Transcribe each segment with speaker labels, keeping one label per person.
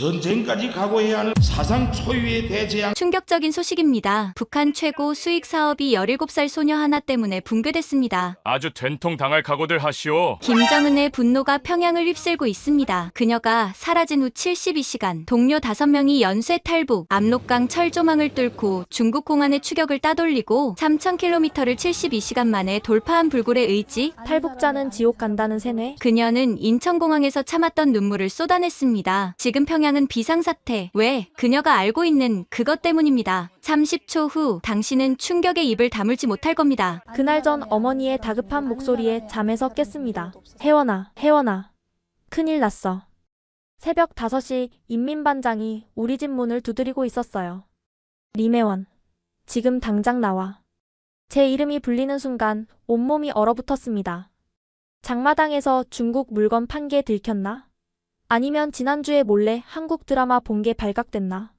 Speaker 1: 전쟁까지 각오해야 하는 사상 초유의 대재앙.
Speaker 2: 충격적인 소식입니다. 북한 최고 수익 사업이 17살 소녀 하나 때문에 붕괴됐습니다.
Speaker 3: 아주 된통 당할 각오들 하시오.
Speaker 2: 김정은의 분노가 평양을 휩쓸고 있습니다. 그녀가 사라진 후 72시간, 동료 5명이 연쇄 탈북, 압록강 철조망을 뚫고 중국 공안의 추격을 따돌리고 3000km를 72시간 만에 돌파한 불굴의 의지.
Speaker 4: 탈북자는 지옥 간다는 세뇌?
Speaker 2: 그녀는 인천공항에서 참았던 눈물을 쏟아냈습니다. 지금 평양은 비상사태. 왜? 그녀가 알고 있는 그것 때문입니다. 30초 후 당신은 충격에 입을 다물지 못할 겁니다.
Speaker 4: 그날 전 어머니의 다급한 목소리에 잠에서 깼습니다. 혜원아, 혜원아. 큰일 났어. 새벽 5시 인민반장이 우리 집 문을 두드리고 있었어요. 리메원, 지금 당장 나와. 제 이름이 불리는 순간 온몸이 얼어붙었습니다. 장마당에서 중국 물건 판 게 들켰나? 아니면 지난주에 몰래 한국 드라마 본 게 발각됐나?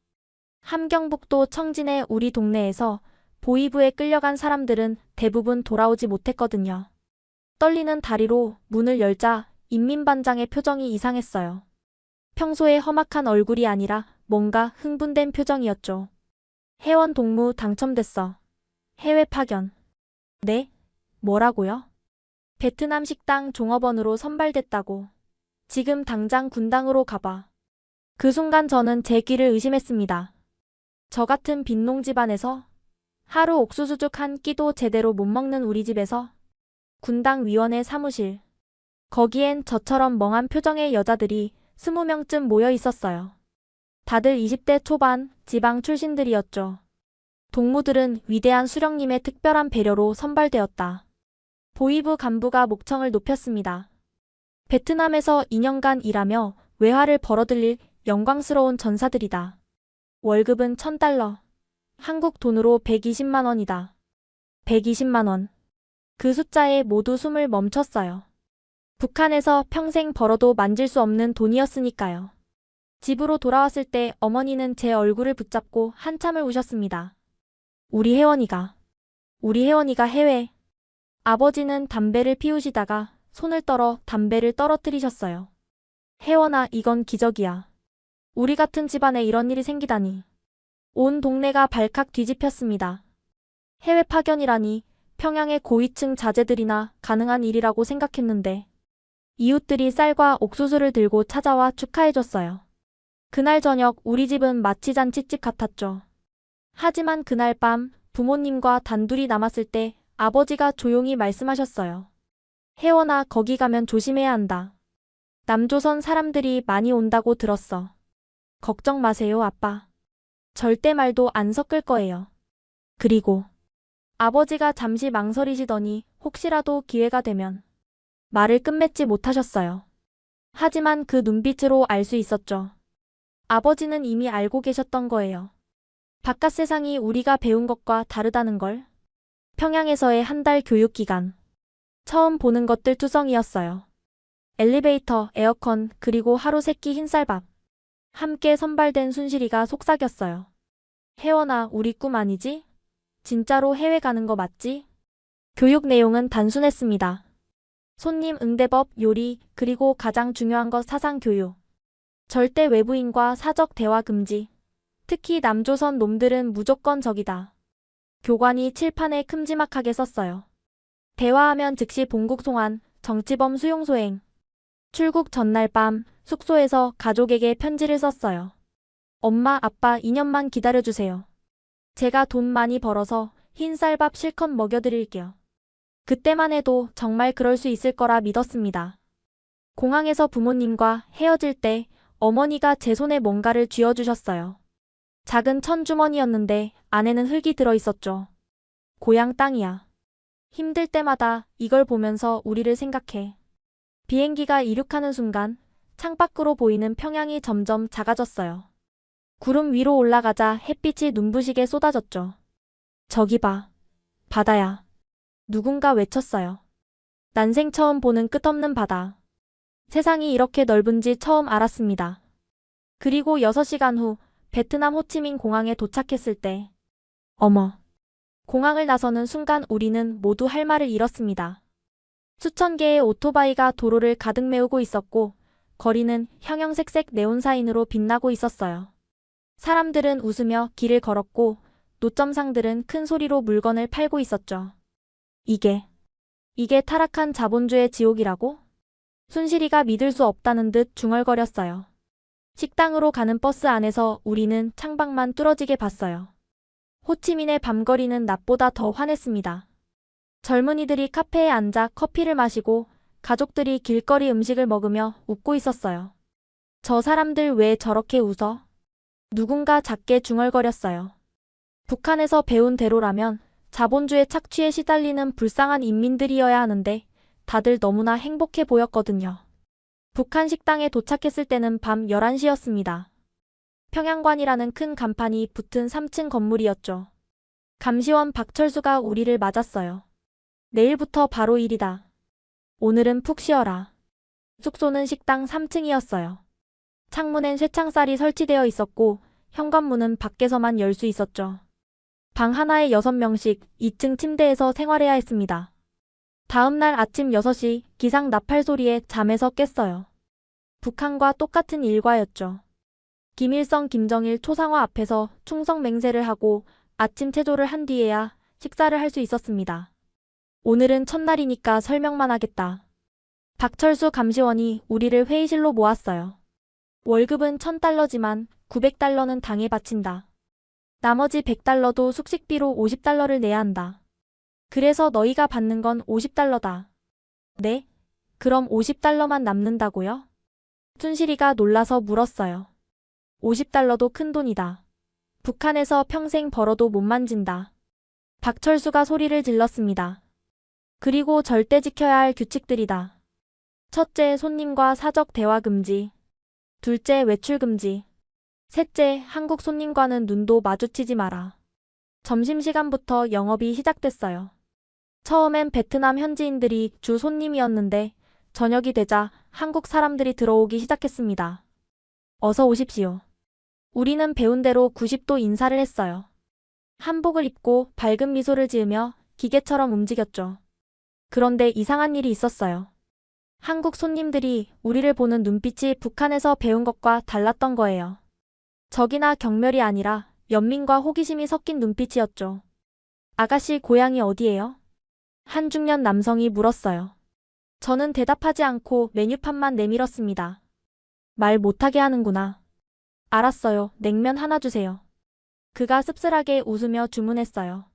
Speaker 4: 함경북도 청진의 우리 동네에서 보이부에 끌려간 사람들은 대부분 돌아오지 못했거든요. 떨리는 다리로 문을 열자 인민반장의 표정이 이상했어요. 평소에 험악한 얼굴이 아니라 뭔가 흥분된 표정이었죠. 회원 동무 당첨됐어. 해외 파견. 네? 뭐라고요? 베트남 식당 종업원으로 선발됐다고. 지금 당장 군당으로 가봐. 그 순간 저는 제 귀를 의심했습니다. 저 같은 빈농 집안에서, 하루 옥수수죽 한 끼도 제대로 못 먹는 우리 집에서, 군당 위원회 사무실. 거기엔 저처럼 멍한 표정의 여자들이 20명쯤 모여 있었어요. 다들 20대 초반 지방 출신들이었죠. 동무들은 위대한 수령님의 특별한 배려로 선발되었다. 보이부 간부가 목청을 높였습니다. 베트남에서 2년간 일하며 외화를 벌어들일 영광스러운 전사들이다. 월급은 1000달러. 한국 돈으로 120만 원이다. 120만 원. 그 숫자에 모두 숨을 멈췄어요. 북한에서 평생 벌어도 만질 수 없는 돈이었으니까요. 집으로 돌아왔을 때 어머니는 제 얼굴을 붙잡고 한참을 우셨습니다. 우리 혜원이가 해외. 아버지는 담배를 피우시다가 손을 떨어 담배를 떨어뜨리셨어요. 혜원아, 이건 기적이야. 우리 같은 집안에 이런 일이 생기다니. 온 동네가 발칵 뒤집혔습니다. 해외 파견이라니 평양의 고위층 자제들이나 가능한 일이라고 생각했는데 이웃들이 쌀과 옥수수를 들고 찾아와 축하해줬어요. 그날 저녁 우리 집은 마치 잔치집 같았죠. 하지만 그날 밤 부모님과 단둘이 남았을 때 아버지가 조용히 말씀하셨어요. 혜원아, 거기 가면 조심해야 한다. 남조선 사람들이 많이 온다고 들었어. 걱정 마세요, 아빠. 절대 말도 안 섞을 거예요. 그리고 아버지가 잠시 망설이시더니 혹시라도 기회가 되면 말을 끝맺지 못하셨어요. 하지만 그 눈빛으로 알 수 있었죠. 아버지는 이미 알고 계셨던 거예요. 바깥 세상이 우리가 배운 것과 다르다는 걸. 평양에서의 한 달 교육기간. 처음 보는 것들 투성이었어요. 엘리베이터, 에어컨, 그리고 하루 3끼 흰쌀밥. 함께 선발된 순실이가 속삭였어요. 혜원아, 우리 꿈 아니지? 진짜로 해외 가는 거 맞지? 교육 내용은 단순했습니다. 손님 응대법, 요리, 그리고 가장 중요한 것 사상교육. 절대 외부인과 사적 대화 금지. 특히 남조선 놈들은 무조건 적이다. 교관이 칠판에 큼지막하게 썼어요. 대화하면 즉시 본국 송환, 정치범 수용 소행. 출국 전날 밤 숙소에서 가족에게 편지를 썼어요. 엄마, 아빠 2년만 기다려주세요. 제가 돈 많이 벌어서 흰쌀밥 실컷 먹여드릴게요. 그때만 해도 정말 그럴 수 있을 거라 믿었습니다. 공항에서 부모님과 헤어질 때 어머니가 제 손에 뭔가를 쥐어주셨어요. 작은 천주머니였는데 안에는 흙이 들어있었죠. 고향 땅이야. 힘들 때마다 이걸 보면서 우리를 생각해. 비행기가 이륙하는 순간 창밖으로 보이는 평양이 점점 작아졌어요. 구름 위로 올라가자 햇빛이 눈부시게 쏟아졌죠. 저기 봐. 바다야. 누군가 외쳤어요. 난생 처음 보는 끝없는 바다. 세상이 이렇게 넓은지 처음 알았습니다. 그리고 6시간 후 베트남 호치민 공항에 도착했을 때 어머. 공항을 나서는 순간 우리는 모두 할 말을 잃었습니다. 수천 개의 오토바이가 도로를 가득 메우고 있었고 거리는 형형색색 네온사인으로 빛나고 있었어요. 사람들은 웃으며 길을 걸었고 노점상들은 큰 소리로 물건을 팔고 있었죠. 이게 타락한 자본주의 지옥이라고? 순실이가 믿을 수 없다는 듯 중얼거렸어요. 식당으로 가는 버스 안에서 우리는 창밖만 뚫어지게 봤어요. 호치민의 밤거리는 낮보다 더 환했습니다. 젊은이들이 카페에 앉아 커피를 마시고 가족들이 길거리 음식을 먹으며 웃고 있었어요. 저 사람들 왜 저렇게 웃어? 누군가 작게 중얼거렸어요. 북한에서 배운 대로라면 자본주의 착취에 시달리는 불쌍한 인민들이어야 하는데 다들 너무나 행복해 보였거든요. 북한 식당에 도착했을 때는 밤 11시였습니다. 평양관이라는 큰 간판이 붙은 3층 건물이었죠. 감시원 박철수가 우리를 맞았어요. 내일부터 바로 일이다. 오늘은 푹 쉬어라. 숙소는 식당 3층이었어요. 창문엔 쇠창살이 설치되어 있었고 현관문은 밖에서만 열 수 있었죠. 방 하나에 6명씩 2층 침대에서 생활해야 했습니다. 다음 날 아침 6시 기상 나팔 소리에 잠에서 깼어요. 북한과 똑같은 일과였죠. 김일성, 김정일 초상화 앞에서 충성 맹세를 하고 아침 체조를 한 뒤에야 식사를 할 수 있었습니다. 오늘은 첫날이니까 설명만 하겠다. 박철수 감시원이 우리를 회의실로 모았어요. 월급은 1000달러지만 900달러는 당에 바친다. 나머지 100달러도 숙식비로 50달러를 내야 한다. 그래서 너희가 받는 건 50달러다. 네? 그럼 50달러만 남는다고요? 순실이가 놀라서 물었어요. 50달러도 큰 돈이다. 북한에서 평생 벌어도 못 만진다. 박철수가 소리를 질렀습니다. 그리고 절대 지켜야 할 규칙들이다. 첫째, 손님과 사적 대화 금지. 둘째, 외출 금지. 셋째, 한국 손님과는 눈도 마주치지 마라. 점심시간부터 영업이 시작됐어요. 처음엔 베트남 현지인들이 주 손님이었는데 저녁이 되자 한국 사람들이 들어오기 시작했습니다. 어서 오십시오. 우리는 배운 대로 90도 인사를 했어요. 한복을 입고 밝은 미소를 지으며 기계처럼 움직였죠. 그런데 이상한 일이 있었어요. 한국 손님들이 우리를 보는 눈빛이 북한에서 배운 것과 달랐던 거예요. 적이나 경멸이 아니라 연민과 호기심이 섞인 눈빛이었죠. 아가씨 고향이 어디예요? 한 중년 남성이 물었어요. 저는 대답하지 않고 메뉴판만 내밀었습니다. 말 못하게 하는구나. 알았어요. 냉면 하나 주세요. 그가 씁쓸하게 웃으며 주문했어요.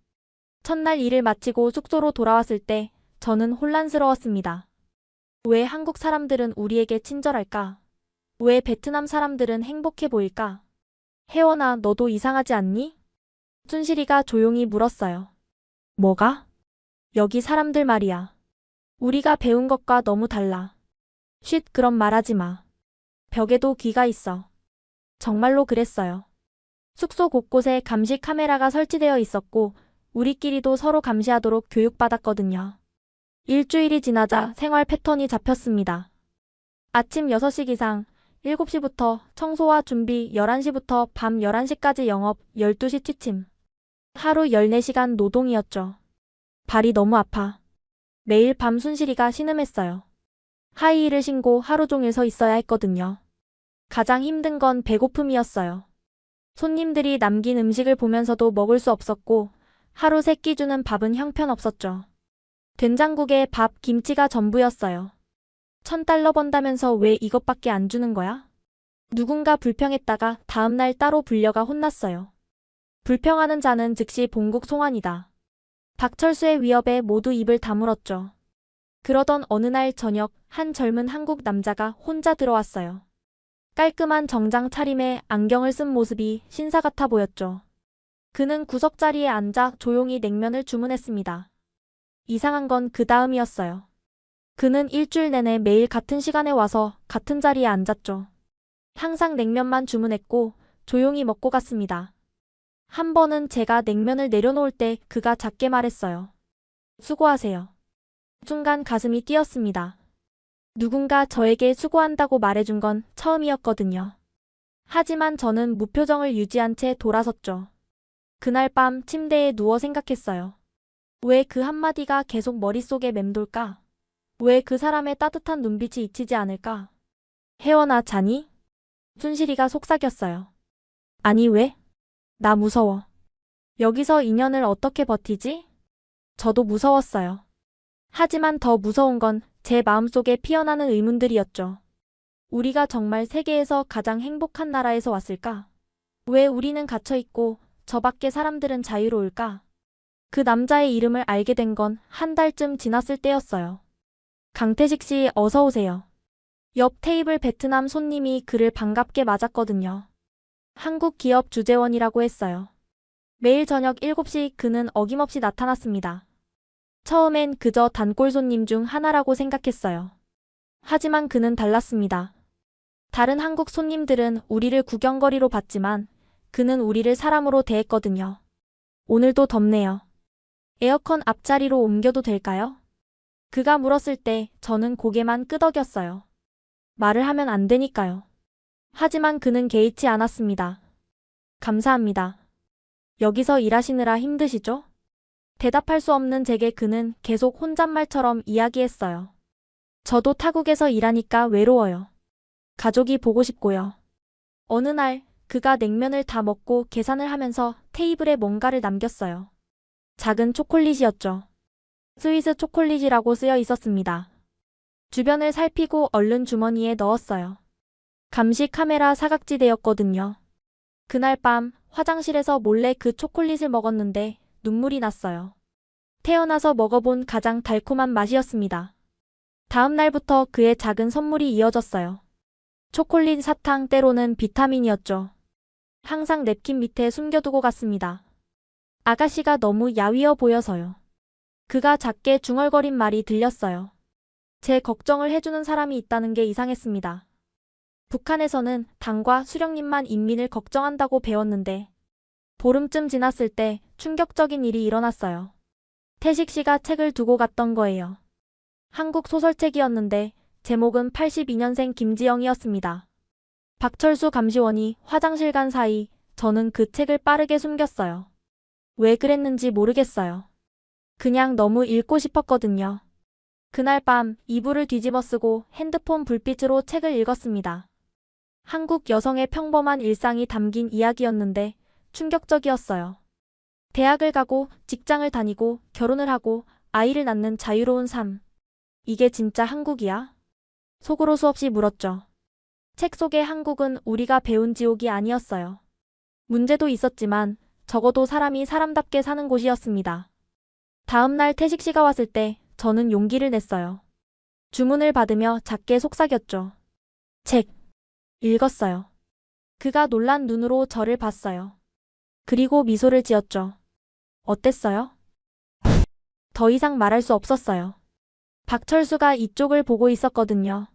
Speaker 4: 첫날 일을 마치고 숙소로 돌아왔을 때 저는 혼란스러웠습니다. 왜 한국 사람들은 우리에게 친절할까? 왜 베트남 사람들은 행복해 보일까? 혜원아, 너도 이상하지 않니? 순실이가 조용히 물었어요. 뭐가? 여기 사람들 말이야. 우리가 배운 것과 너무 달라. 쉿, 그런 말하지 마. 벽에도 귀가 있어. 정말로 그랬어요. 숙소 곳곳에 감시 카메라가 설치되어 있었고 우리끼리도 서로 감시하도록 교육받았거든요. 일주일이 지나자 생활 패턴이 잡혔습니다. 아침 6시 기상, 7시부터 청소와 준비, 11시부터 밤 11시까지 영업, 12시 취침. 하루 14시간 노동이었죠. 발이 너무 아파. 매일 밤 순실이가 신음했어요. 하이힐을 신고 하루 종일 서 있어야 했거든요. 가장 힘든 건 배고픔이었어요. 손님들이 남긴 음식을 보면서도 먹을 수 없었고 하루 3끼 주는 밥은 형편없었죠. 된장국에 밥, 김치가 전부였어요. 1000달러 번다면서 왜 이것밖에 안 주는 거야? 누군가 불평했다가 다음날 따로 불려가 혼났어요. 불평하는 자는 즉시 본국 송환이다. 박철수의 위협에 모두 입을 다물었죠. 그러던 어느 날 저녁 한 젊은 한국 남자가 혼자 들어왔어요. 깔끔한 정장 차림에 안경을 쓴 모습이 신사 같아 보였죠. 그는 구석자리에 앉아 조용히 냉면을 주문했습니다. 이상한 건 그 다음이었어요. 그는 일주일 내내 매일 같은 시간에 와서 같은 자리에 앉았죠. 항상 냉면만 주문했고 조용히 먹고 갔습니다. 한 번은 제가 냉면을 내려놓을 때 그가 작게 말했어요. 수고하세요. 순간 가슴이 뛰었습니다. 누군가 저에게 수고한다고 말해준 건 처음이었거든요. 하지만 저는 무표정을 유지한 채 돌아섰죠. 그날 밤 침대에 누워 생각했어요. 왜 그 한마디가 계속 머릿속에 맴돌까? 왜 그 사람의 따뜻한 눈빛이 잊히지 않을까? 혜원아, 자니? 순실이가 속삭였어요. 아니, 왜? 나 무서워. 여기서 2년을 어떻게 버티지? 저도 무서웠어요. 하지만 더 무서운 건 제 마음속에 피어나는 의문들이었죠. 우리가 정말 세계에서 가장 행복한 나라에서 왔을까? 왜 우리는 갇혀있고 저 밖의 사람들은 자유로울까? 그 남자의 이름을 알게 된 건 한 달쯤 지났을 때였어요. 강태식 씨, 어서 오세요. 옆 테이블 베트남 손님이 그를 반갑게 맞았거든요. 한국 기업 주재원이라고 했어요. 매일 저녁 7시 그는 어김없이 나타났습니다. 처음엔 그저 단골 손님 중 하나라고 생각했어요. 하지만 그는 달랐습니다. 다른 한국 손님들은 우리를 구경거리로 봤지만 그는 우리를 사람으로 대했거든요. 오늘도 덥네요. 에어컨 앞자리로 옮겨도 될까요? 그가 물었을 때 저는 고개만 끄덕였어요. 말을 하면 안 되니까요. 하지만 그는 개의치 않았습니다. 감사합니다. 여기서 일하시느라 힘드시죠? 대답할 수 없는 제게 그는 계속 혼잣말처럼 이야기했어요. 저도 타국에서 일하니까 외로워요. 가족이 보고 싶고요. 어느 날 그가 냉면을 다 먹고 계산을 하면서 테이블에 뭔가를 남겼어요. 작은 초콜릿이었죠. 스위스 초콜릿이라고 쓰여 있었습니다. 주변을 살피고 얼른 주머니에 넣었어요. 감시 카메라 사각지대였거든요. 그날 밤 화장실에서 몰래 그 초콜릿을 먹었는데 눈물이 났어요. 태어나서 먹어본 가장 달콤한 맛이었습니다. 다음 날부터 그의 작은 선물이 이어졌어요. 초콜릿, 사탕, 때로는 비타민이었죠. 항상 냅킨 밑에 숨겨두고 갔습니다. 아가씨가 너무 야위어 보여서요. 그가 작게 중얼거린 말이 들렸어요. 제 걱정을 해주는 사람이 있다는 게 이상했습니다. 북한에서는 당과 수령님만 인민을 걱정한다고 배웠는데 보름쯤 지났을 때 충격적인 일이 일어났어요. 태식 씨가 책을 두고 갔던 거예요. 한국 소설책이었는데 제목은 82년생 김지영이었습니다. 박철수 감시원이 화장실 간 사이 저는 그 책을 빠르게 숨겼어요. 왜 그랬는지 모르겠어요. 그냥 너무 읽고 싶었거든요. 그날 밤 이불을 뒤집어 쓰고 핸드폰 불빛으로 책을 읽었습니다. 한국 여성의 평범한 일상이 담긴 이야기였는데 충격적이었어요. 대학을 가고 직장을 다니고 결혼을 하고 아이를 낳는 자유로운 삶. 이게 진짜 한국이야? 속으로 수없이 물었죠. 책 속의 한국은 우리가 배운 지옥이 아니었어요. 문제도 있었지만 적어도 사람이 사람답게 사는 곳이었습니다. 다음 날 태식 씨가 왔을 때 저는 용기를 냈어요. 주문을 받으며 작게 속삭였죠. 책. 읽었어요. 그가 놀란 눈으로 저를 봤어요. 그리고 미소를 지었죠. 어땠어요? 더 이상 말할 수 없었어요. 박철수가 이쪽을 보고 있었거든요.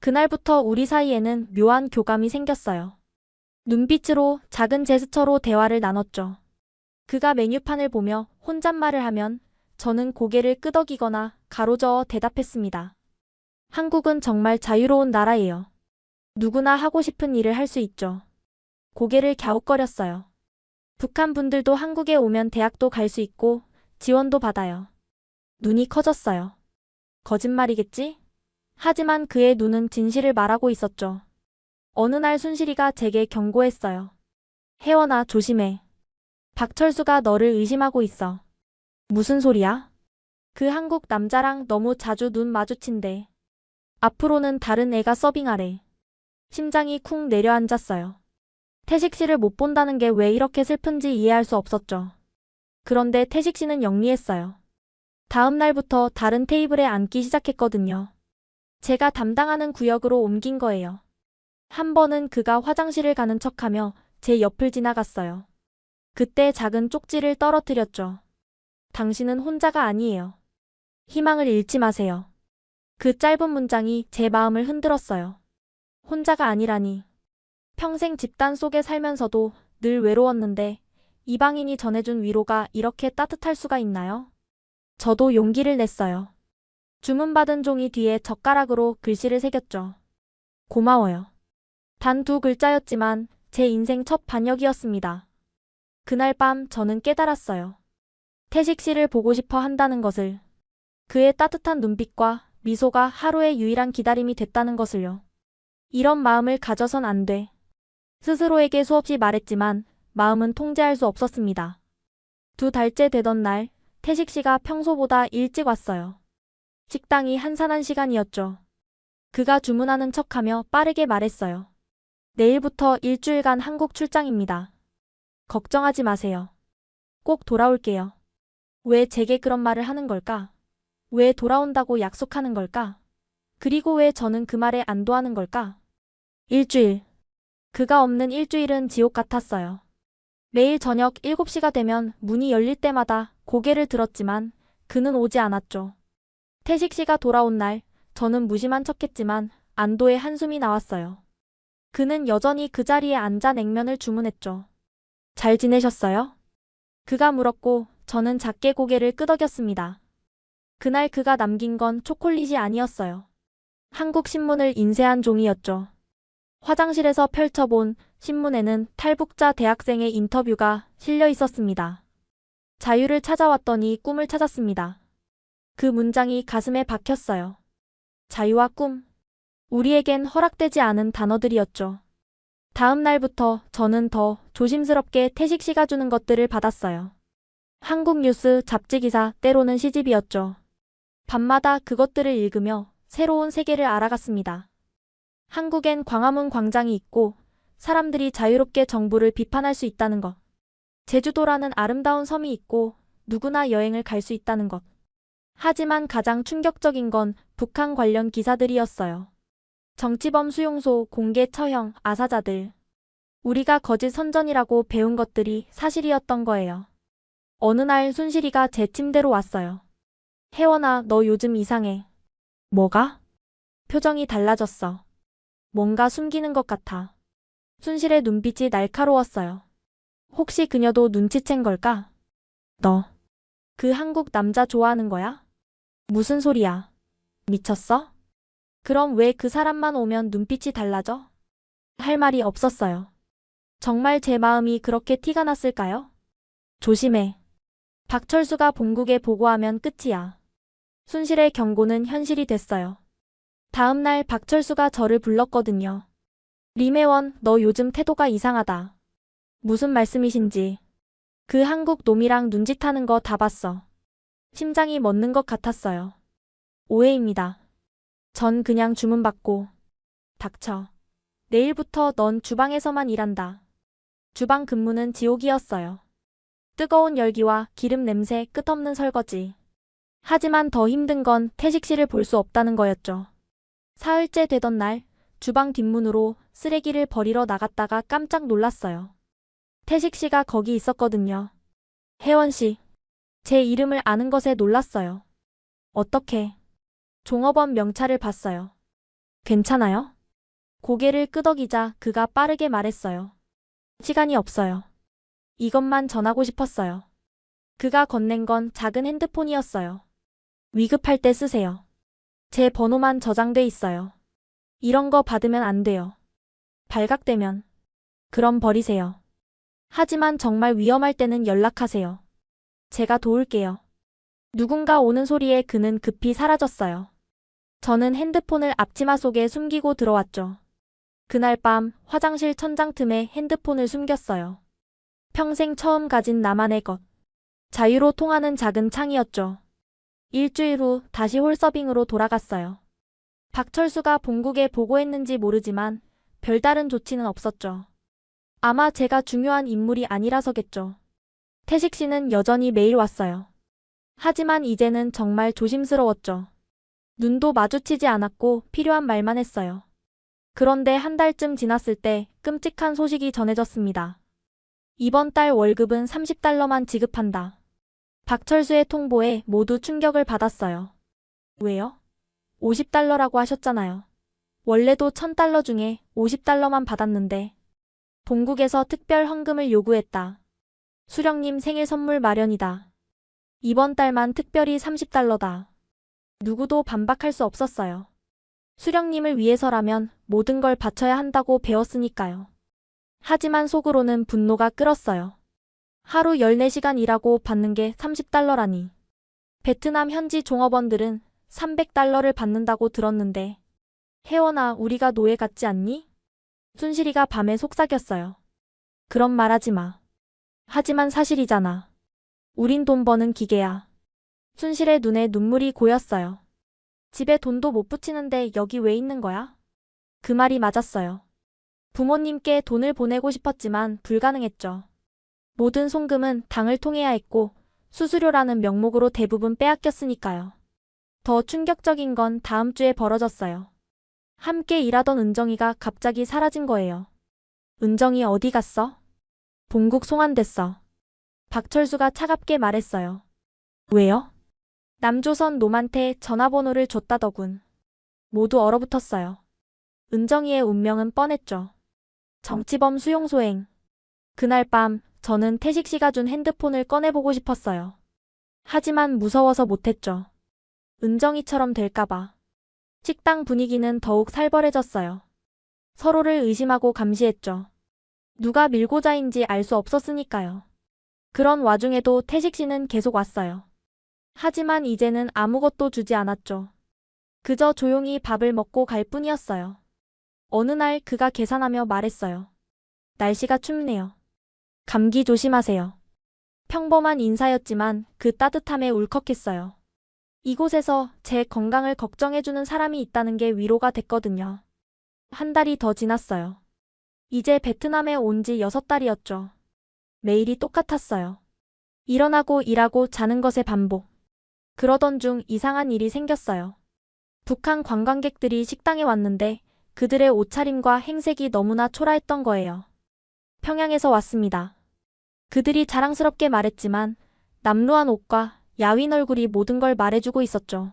Speaker 4: 그날부터 우리 사이에는 묘한 교감이 생겼어요. 눈빛으로 작은 제스처로 대화를 나눴죠. 그가 메뉴판을 보며 혼잣말을 하면 저는 고개를 끄덕이거나 가로저어 대답했습니다. 한국은 정말 자유로운 나라예요. 누구나 하고 싶은 일을 할 수 있죠. 고개를 갸웃거렸어요. 북한 분들도 한국에 오면 대학도 갈 수 있고 지원도 받아요. 눈이 커졌어요. 거짓말이겠지? 하지만 그의 눈은 진실을 말하고 있었죠. 어느 날 순실이가 제게 경고했어요. 혜원아, 조심해. 박철수가 너를 의심하고 있어. 무슨 소리야? 그 한국 남자랑 너무 자주 눈 마주친대. 앞으로는 다른 애가 서빙하래. 심장이 쿵 내려앉았어요. 태식 씨를 못 본다는 게 왜 이렇게 슬픈지 이해할 수 없었죠. 그런데 태식 씨는 영리했어요. 다음 날부터 다른 테이블에 앉기 시작했거든요. 제가 담당하는 구역으로 옮긴 거예요. 한 번은 그가 화장실을 가는 척하며 제 옆을 지나갔어요. 그때 작은 쪽지를 떨어뜨렸죠. 당신은 혼자가 아니에요. 희망을 잃지 마세요. 그 짧은 문장이 제 마음을 흔들었어요. 혼자가 아니라니. 평생 집단 속에 살면서도 늘 외로웠는데 이방인이 전해준 위로가 이렇게 따뜻할 수가 있나요? 저도 용기를 냈어요. 주문받은 종이 뒤에 젓가락으로 글씨를 새겼죠. 고마워요. 단 2글자였지만 제 인생 첫 반역이었습니다. 그날 밤 저는 깨달았어요. 태식 씨를 보고 싶어 한다는 것을. 그의 따뜻한 눈빛과 미소가 하루의 유일한 기다림이 됐다는 것을요. 이런 마음을 가져선 안 돼. 스스로에게 수없이 말했지만 마음은 통제할 수 없었습니다. 2달째 되던 날, 태식 씨가 평소보다 일찍 왔어요. 식당이 한산한 시간이었죠. 그가 주문하는 척하며 빠르게 말했어요. 내일부터 일주일간 한국 출장입니다. 걱정하지 마세요. 꼭 돌아올게요. 왜 제게 그런 말을 하는 걸까? 왜 돌아온다고 약속하는 걸까? 그리고 왜 저는 그 말에 안도하는 걸까? 일주일. 그가 없는 일주일은 지옥 같았어요. 매일 저녁 7시가 되면 문이 열릴 때마다 고개를 들었지만 그는 오지 않았죠. 태식 씨가 돌아온 날, 저는 무심한 척했지만 안도의 한숨이 나왔어요. 그는 여전히 그 자리에 앉아 냉면을 주문했죠. 잘 지내셨어요? 그가 물었고 저는 작게 고개를 끄덕였습니다. 그날 그가 남긴 건 초콜릿이 아니었어요. 한국 신문을 인쇄한 종이였죠. 화장실에서 펼쳐본 신문에는 탈북자 대학생의 인터뷰가 실려 있었습니다. 자유를 찾아왔더니 꿈을 찾았습니다. 그 문장이 가슴에 박혔어요. 자유와 꿈. 우리에겐 허락되지 않은 단어들이었죠. 다음 날부터 저는 더 조심스럽게 태식 씨가 주는 것들을 받았어요. 한국 뉴스 잡지 기사, 때로는 시집이었죠. 밤마다 그것들을 읽으며 새로운 세계를 알아갔습니다. 한국엔 광화문 광장이 있고 사람들이 자유롭게 정부를 비판할 수 있다는 것. 제주도라는 아름다운 섬이 있고 누구나 여행을 갈 수 있다는 것. 하지만 가장 충격적인 건 북한 관련 기사들이었어요. 정치범 수용소, 공개 처형, 아사자들. 우리가 거짓 선전이라고 배운 것들이 사실이었던 거예요. 어느 날 순실이가 제 침대로 왔어요. 혜원아, 너 요즘 이상해. 뭐가? 표정이 달라졌어. 뭔가 숨기는 것 같아. 순실의 눈빛이 날카로웠어요. 혹시 그녀도 눈치챈 걸까? 너, 그 한국 남자 좋아하는 거야? 무슨 소리야? 미쳤어? 그럼 왜 그 사람만 오면 눈빛이 달라져? 할 말이 없었어요. 정말 제 마음이 그렇게 티가 났을까요? 조심해. 박철수가 본국에 보고하면 끝이야. 순실의 경고는 현실이 됐어요. 다음 날 박철수가 저를 불렀거든요. 림혜원, 너 요즘 태도가 이상하다. 무슨 말씀이신지. 그 한국 놈이랑 눈짓하는 거 다 봤어. 심장이 멎는 것 같았어요. 오해입니다. 전 그냥 주문받고. 닥쳐. 내일부터 넌 주방에서만 일한다. 주방 근무는 지옥이었어요. 뜨거운 열기와 기름 냄새, 끝없는 설거지. 하지만 더 힘든 건 태식 씨를 볼 수 없다는 거였죠. 사흘째 되던 날, 주방 뒷문으로 쓰레기를 버리러 나갔다가 깜짝 놀랐어요. 태식 씨가 거기 있었거든요. 혜원 씨. 제 이름을 아는 것에 놀랐어요. 어떻게? 종업원 명찰을 봤어요. 괜찮아요? 고개를 끄덕이자 그가 빠르게 말했어요. 시간이 없어요. 이것만 전하고 싶었어요. 그가 건넨 건 작은 핸드폰이었어요. 위급할 때 쓰세요. 제 번호만 저장돼 있어요. 이런 거 받으면 안 돼요. 발각되면. 그럼 버리세요. 하지만 정말 위험할 때는 연락하세요. 제가 도울게요. 누군가 오는 소리에 그는 급히 사라졌어요. 저는 핸드폰을 앞치마 속에 숨기고 들어왔죠. 그날 밤 화장실 천장 틈에 핸드폰을 숨겼어요. 평생 처음 가진 나만의 것. 자유로 통하는 작은 창이었죠. 일주일 후 다시 홀서빙으로 돌아갔어요. 박철수가 본국에 보고했는지 모르지만 별다른 조치는 없었죠. 아마 제가 중요한 인물이 아니라서겠죠. 태식 씨는 여전히 매일 왔어요. 하지만 이제는 정말 조심스러웠죠. 눈도 마주치지 않았고 필요한 말만 했어요. 그런데 한 달쯤 지났을 때 끔찍한 소식이 전해졌습니다. 이번 달 월급은 30달러만 지급한다. 박철수의 통보에 모두 충격을 받았어요. 왜요? 50달러라고 하셨잖아요. 원래도 1000달러 중에 50달러만 받았는데. 본국에서 특별 헌금을 요구했다. 수령님 생일 선물 마련이다. 이번 달만 특별히 30달러다. 누구도 반박할 수 없었어요. 수령님을 위해서라면 모든 걸 바쳐야 한다고 배웠으니까요. 하지만 속으로는 분노가 끓었어요. 하루 14시간 일하고 받는 게 30달러라니. 베트남 현지 종업원들은 300달러를 받는다고 들었는데 혜원아, 우리가 노예 같지 않니? 순실이가 밤에 속삭였어요. 그런 말 하지 마. 하지만 사실이잖아. 우린 돈 버는 기계야. 순실의 눈에 눈물이 고였어요. 집에 돈도 못 붙이는데 여기 왜 있는 거야? 그 말이 맞았어요. 부모님께 돈을 보내고 싶었지만 불가능했죠. 모든 송금은 당을 통해야 했고 수수료라는 명목으로 대부분 빼앗겼으니까요. 더 충격적인 건 다음 주에 벌어졌어요. 함께 일하던 은정이가 갑자기 사라진 거예요. 은정이 어디 갔어? 본국 송환됐어. 박철수가 차갑게 말했어요. 왜요? 남조선 놈한테 전화번호를 줬다더군. 모두 얼어붙었어요. 은정이의 운명은 뻔했죠. 정치범 수용소행. 그날 밤 저는 태식 씨가 준 핸드폰을 꺼내보고 싶었어요. 하지만 무서워서 못했죠. 은정이처럼 될까봐. 식당 분위기는 더욱 살벌해졌어요. 서로를 의심하고 감시했죠. 누가 밀고자인지 알 수 없었으니까요. 그런 와중에도 태식 씨는 계속 왔어요. 하지만 이제는 아무것도 주지 않았죠. 그저 조용히 밥을 먹고 갈 뿐이었어요. 어느 날 그가 계산하며 말했어요. 날씨가 춥네요. 감기 조심하세요. 평범한 인사였지만 그 따뜻함에 울컥했어요. 이곳에서 제 건강을 걱정해주는 사람이 있다는 게 위로가 됐거든요. 한 달이 더 지났어요. 이제 베트남에 온 지 6달이었죠. 매일이 똑같았어요. 일어나고 일하고 자는 것의 반복. 그러던 중 이상한 일이 생겼어요. 북한 관광객들이 식당에 왔는데 그들의 옷차림과 행색이 너무나 초라했던 거예요. 평양에서 왔습니다. 그들이 자랑스럽게 말했지만 남루한 옷과 야윈 얼굴이 모든 걸 말해주고 있었죠.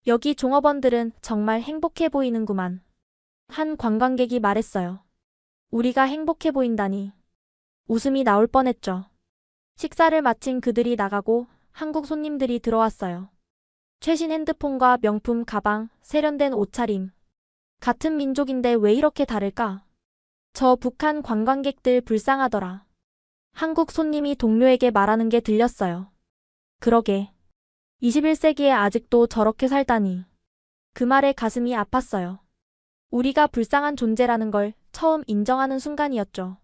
Speaker 4: 여기 종업원들은 정말 행복해 보이는구만. 한 관광객이 말했어요. 우리가 행복해 보인다니. 웃음이 나올 뻔했죠. 식사를 마친 그들이 나가고 한국 손님들이 들어왔어요. 최신 핸드폰과 명품 가방, 세련된 옷차림. 같은 민족인데 왜 이렇게 다를까? 저 북한 관광객들 불쌍하더라. 한국 손님이 동료에게 말하는 게 들렸어요. 그러게. 21세기에 아직도 저렇게 살다니. 그 말에 가슴이 아팠어요. 우리가 불쌍한 존재라는 걸 처음 인정하는 순간이었죠.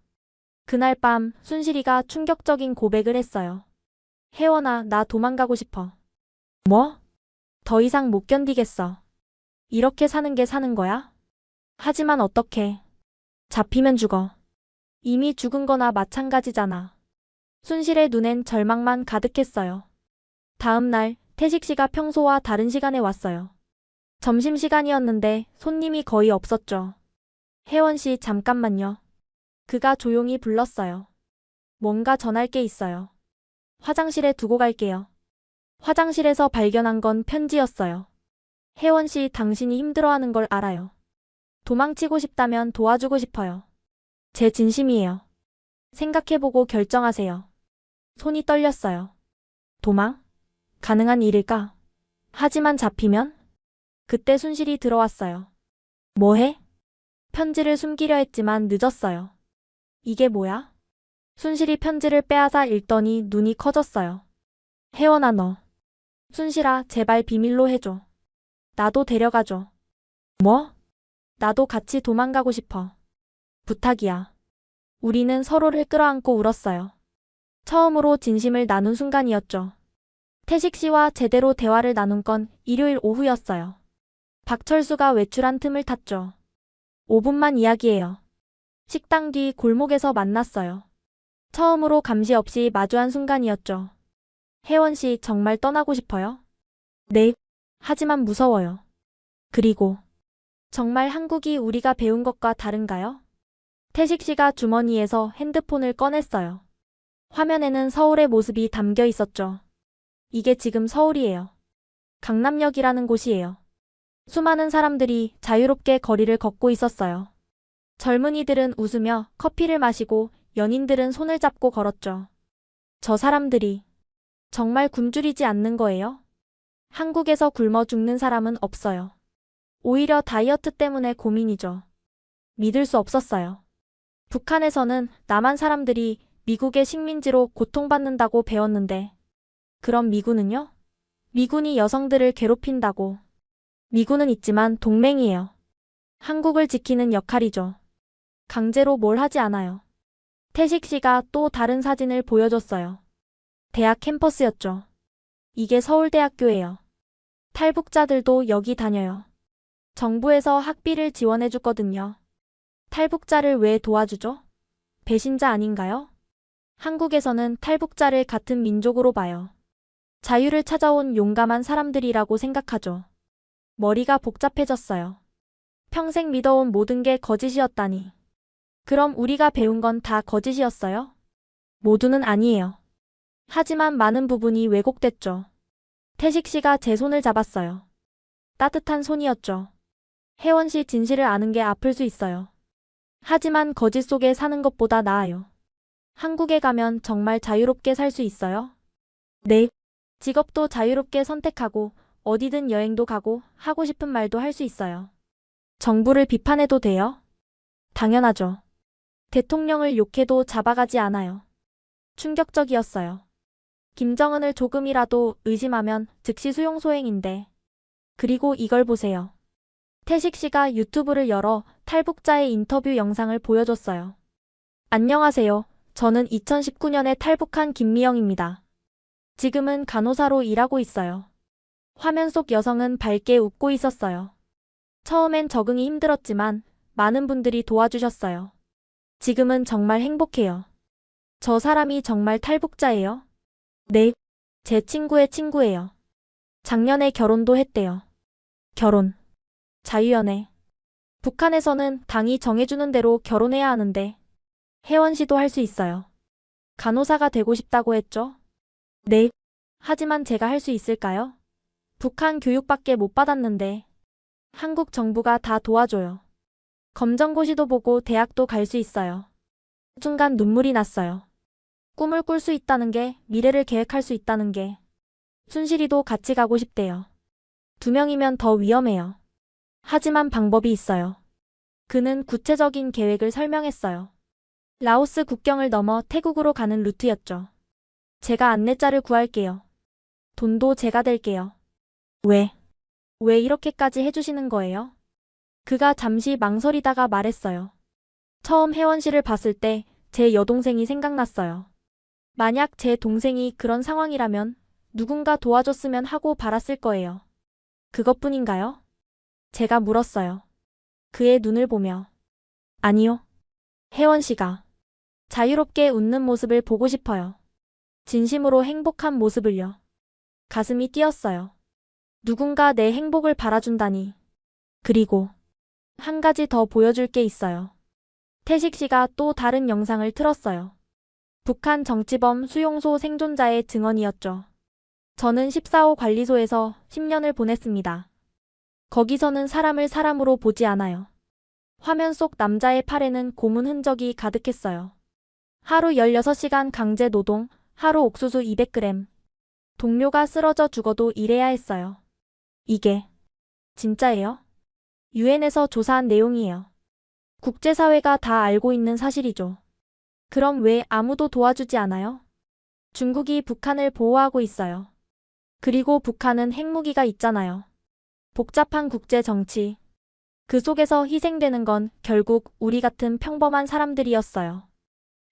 Speaker 4: 그날 밤 순실이가 충격적인 고백을 했어요. 혜원아, 나 도망가고 싶어. 뭐? 더 이상 못 견디겠어. 이렇게 사는 게 사는 거야? 하지만 어떡해. 잡히면 죽어. 이미 죽은 거나 마찬가지잖아. 순실의 눈엔 절망만 가득했어요. 다음 날 태식 씨가 평소와 다른 시간에 왔어요. 점심시간이었는데 손님이 거의 없었죠. 혜원 씨, 잠깐만요. 그가 조용히 불렀어요. 뭔가 전할 게 있어요. 화장실에 두고 갈게요. 화장실에서 발견한 건 편지였어요. 혜원 씨, 당신이 힘들어하는 걸 알아요. 도망치고 싶다면 도와주고 싶어요. 제 진심이에요. 생각해보고 결정하세요. 손이 떨렸어요. 도망? 가능한 일일까? 하지만 잡히면? 그때 순실이 들어왔어요. 뭐해? 편지를 숨기려 했지만 늦었어요. 이게 뭐야? 순실이 편지를 빼앗아 읽더니 눈이 커졌어요. 혜원아, 너. 순실아, 제발 비밀로 해줘. 나도 데려가줘. 뭐? 나도 같이 도망가고 싶어. 부탁이야. 우리는 서로를 끌어안고 울었어요. 처음으로 진심을 나눈 순간이었죠. 태식 씨와 제대로 대화를 나눈 건 일요일 오후였어요. 박철수가 외출한 틈을 탔죠. 5분만 이야기해요. 식당 뒤 골목에서 만났어요. 처음으로 감시 없이 마주한 순간이었죠. 혜원 씨, 정말 떠나고 싶어요? 네. 하지만 무서워요. 그리고 정말 한국이 우리가 배운 것과 다른가요? 태식 씨가 주머니에서 핸드폰을 꺼냈어요. 화면에는 서울의 모습이 담겨 있었죠. 이게 지금 서울이에요. 강남역이라는 곳이에요. 수많은 사람들이 자유롭게 거리를 걷고 있었어요. 젊은이들은 웃으며 커피를 마시고 연인들은 손을 잡고 걸었죠. 저 사람들이 정말 굶주리지 않는 거예요? 한국에서 굶어 죽는 사람은 없어요. 오히려 다이어트 때문에 고민이죠. 믿을 수 없었어요. 북한에서는 남한 사람들이 미국의 식민지로 고통받는다고 배웠는데, 그럼 미군은요? 미군이 여성들을 괴롭힌다고. 미군은 있지만 동맹이에요. 한국을 지키는 역할이죠. 강제로 뭘 하지 않아요. 태식 씨가 또 다른 사진을 보여줬어요. 대학 캠퍼스였죠. 이게 서울대학교예요. 탈북자들도 여기 다녀요. 정부에서 학비를 지원해 주거든요. 탈북자를 왜 도와주죠? 배신자 아닌가요? 한국에서는 탈북자를 같은 민족으로 봐요. 자유를 찾아온 용감한 사람들이라고 생각하죠. 머리가 복잡해졌어요. 평생 믿어온 모든 게 거짓이었다니. 그럼 우리가 배운 건 다 거짓이었어요? 모두는 아니에요. 하지만 많은 부분이 왜곡됐죠. 태식 씨가 제 손을 잡았어요. 따뜻한 손이었죠. 혜원 씨 진실을 아는 게 아플 수 있어요. 하지만 거짓 속에 사는 것보다 나아요. 한국에 가면 정말 자유롭게 살 수 있어요? 네. 직업도 자유롭게 선택하고 어디든 여행도 가고 하고 싶은 말도 할 수 있어요. 정부를 비판해도 돼요? 당연하죠. 대통령을 욕해도 잡아가지 않아요. 충격적이었어요. 김정은을 조금이라도 의심하면 즉시 수용 소행인데. 그리고 이걸 보세요. 태식 씨가 유튜브를 열어 탈북자의 인터뷰 영상을 보여줬어요. 안녕하세요. 저는 2019년에 탈북한 김미영입니다. 지금은 간호사로 일하고 있어요. 화면 속 여성은 밝게 웃고 있었어요. 처음엔 적응이 힘들었지만 많은 분들이 도와주셨어요. 지금은 정말 행복해요. 저 사람이 정말 탈북자예요? 네. 제 친구의 친구예요. 작년에 결혼도 했대요. 결혼. 자유연애. 북한에서는 당이 정해주는 대로 결혼해야 하는데 혜원 씨도 할 수 있어요. 간호사가 되고 싶다고 했죠? 네. 하지만 제가 할 수 있을까요? 북한 교육밖에 못 받았는데 한국 정부가 다 도와줘요. 검정고시도 보고 대학도 갈 수 있어요. 순간 눈물이 났어요. 꿈을 꿀 수 있다는 게, 미래를 계획할 수 있다는 게. 순실이도 같이 가고 싶대요. 2명이면 더 위험해요. 하지만 방법이 있어요. 그는 구체적인 계획을 설명했어요. 라오스 국경을 넘어 태국으로 가는 루트였죠. 제가 안내자를 구할게요. 돈도 제가 댈게요. 왜? 왜 이렇게까지 해주시는 거예요? 그가 잠시 망설이다가 말했어요. 처음 혜원 씨를 봤을 때 제 여동생이 생각났어요. 만약 제 동생이 그런 상황이라면 누군가 도와줬으면 하고 바랐을 거예요. 그것뿐인가요? 제가 물었어요. 그의 눈을 보며. 아니요. 혜원 씨가 자유롭게 웃는 모습을 보고 싶어요. 진심으로 행복한 모습을요. 가슴이 뛰었어요. 누군가 내 행복을 바라준다니. 그리고 한 가지 더 보여줄 게 있어요. 태식 씨가 또 다른 영상을 틀었어요. 북한 정치범 수용소 생존자의 증언이었죠. 저는 14호 관리소에서 10년을 보냈습니다. 거기서는 사람을 사람으로 보지 않아요. 화면 속 남자의 팔에는 고문 흔적이 가득했어요. 하루 16시간 강제 노동, 하루 옥수수 200g. 동료가 쓰러져 죽어도 일해야 했어요. 이게 진짜예요? 유엔에서 조사한 내용이에요. 국제사회가 다 알고 있는 사실이죠. 그럼 왜 아무도 도와주지 않아요? 중국이 북한을 보호하고 있어요. 그리고 북한은 핵무기가 있잖아요. 복잡한 국제 정치. 그 속에서 희생되는 건 결국 우리 같은 평범한 사람들이었어요.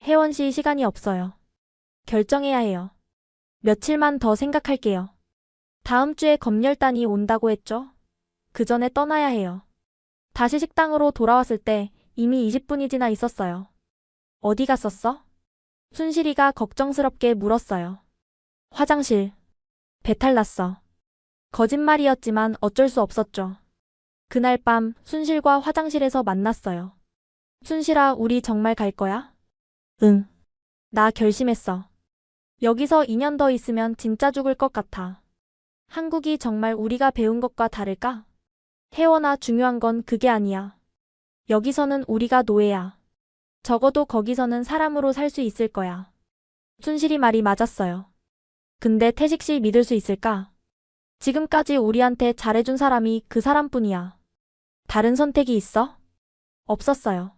Speaker 4: 혜원 씨 시간이 없어요. 결정해야 해요. 며칠만 더 생각할게요. 다음 주에 검열단이 온다고 했죠? 그 전에 떠나야 해요. 다시 식당으로 돌아왔을 때 이미 20분이 지나 있었어요. 어디 갔었어? 순실이가 걱정스럽게 물었어요. 화장실. 배탈 났어. 거짓말이었지만 어쩔 수 없었죠. 그날 밤 순실과 화장실에서 만났어요. 순실아, 우리 정말 갈 거야? 응. 나 결심했어. 여기서 2년 더 있으면 진짜 죽을 것 같아. 한국이 정말 우리가 배운 것과 다를까? 혜원아, 중요한 건 그게 아니야. 여기서는 우리가 노예야. 적어도 거기서는 사람으로 살 수 있을 거야. 순실이 말이 맞았어요. 근데 태식 씨 믿을 수 있을까? 지금까지 우리한테 잘해준 사람이 그 사람뿐이야. 다른 선택이 있어? 없었어요.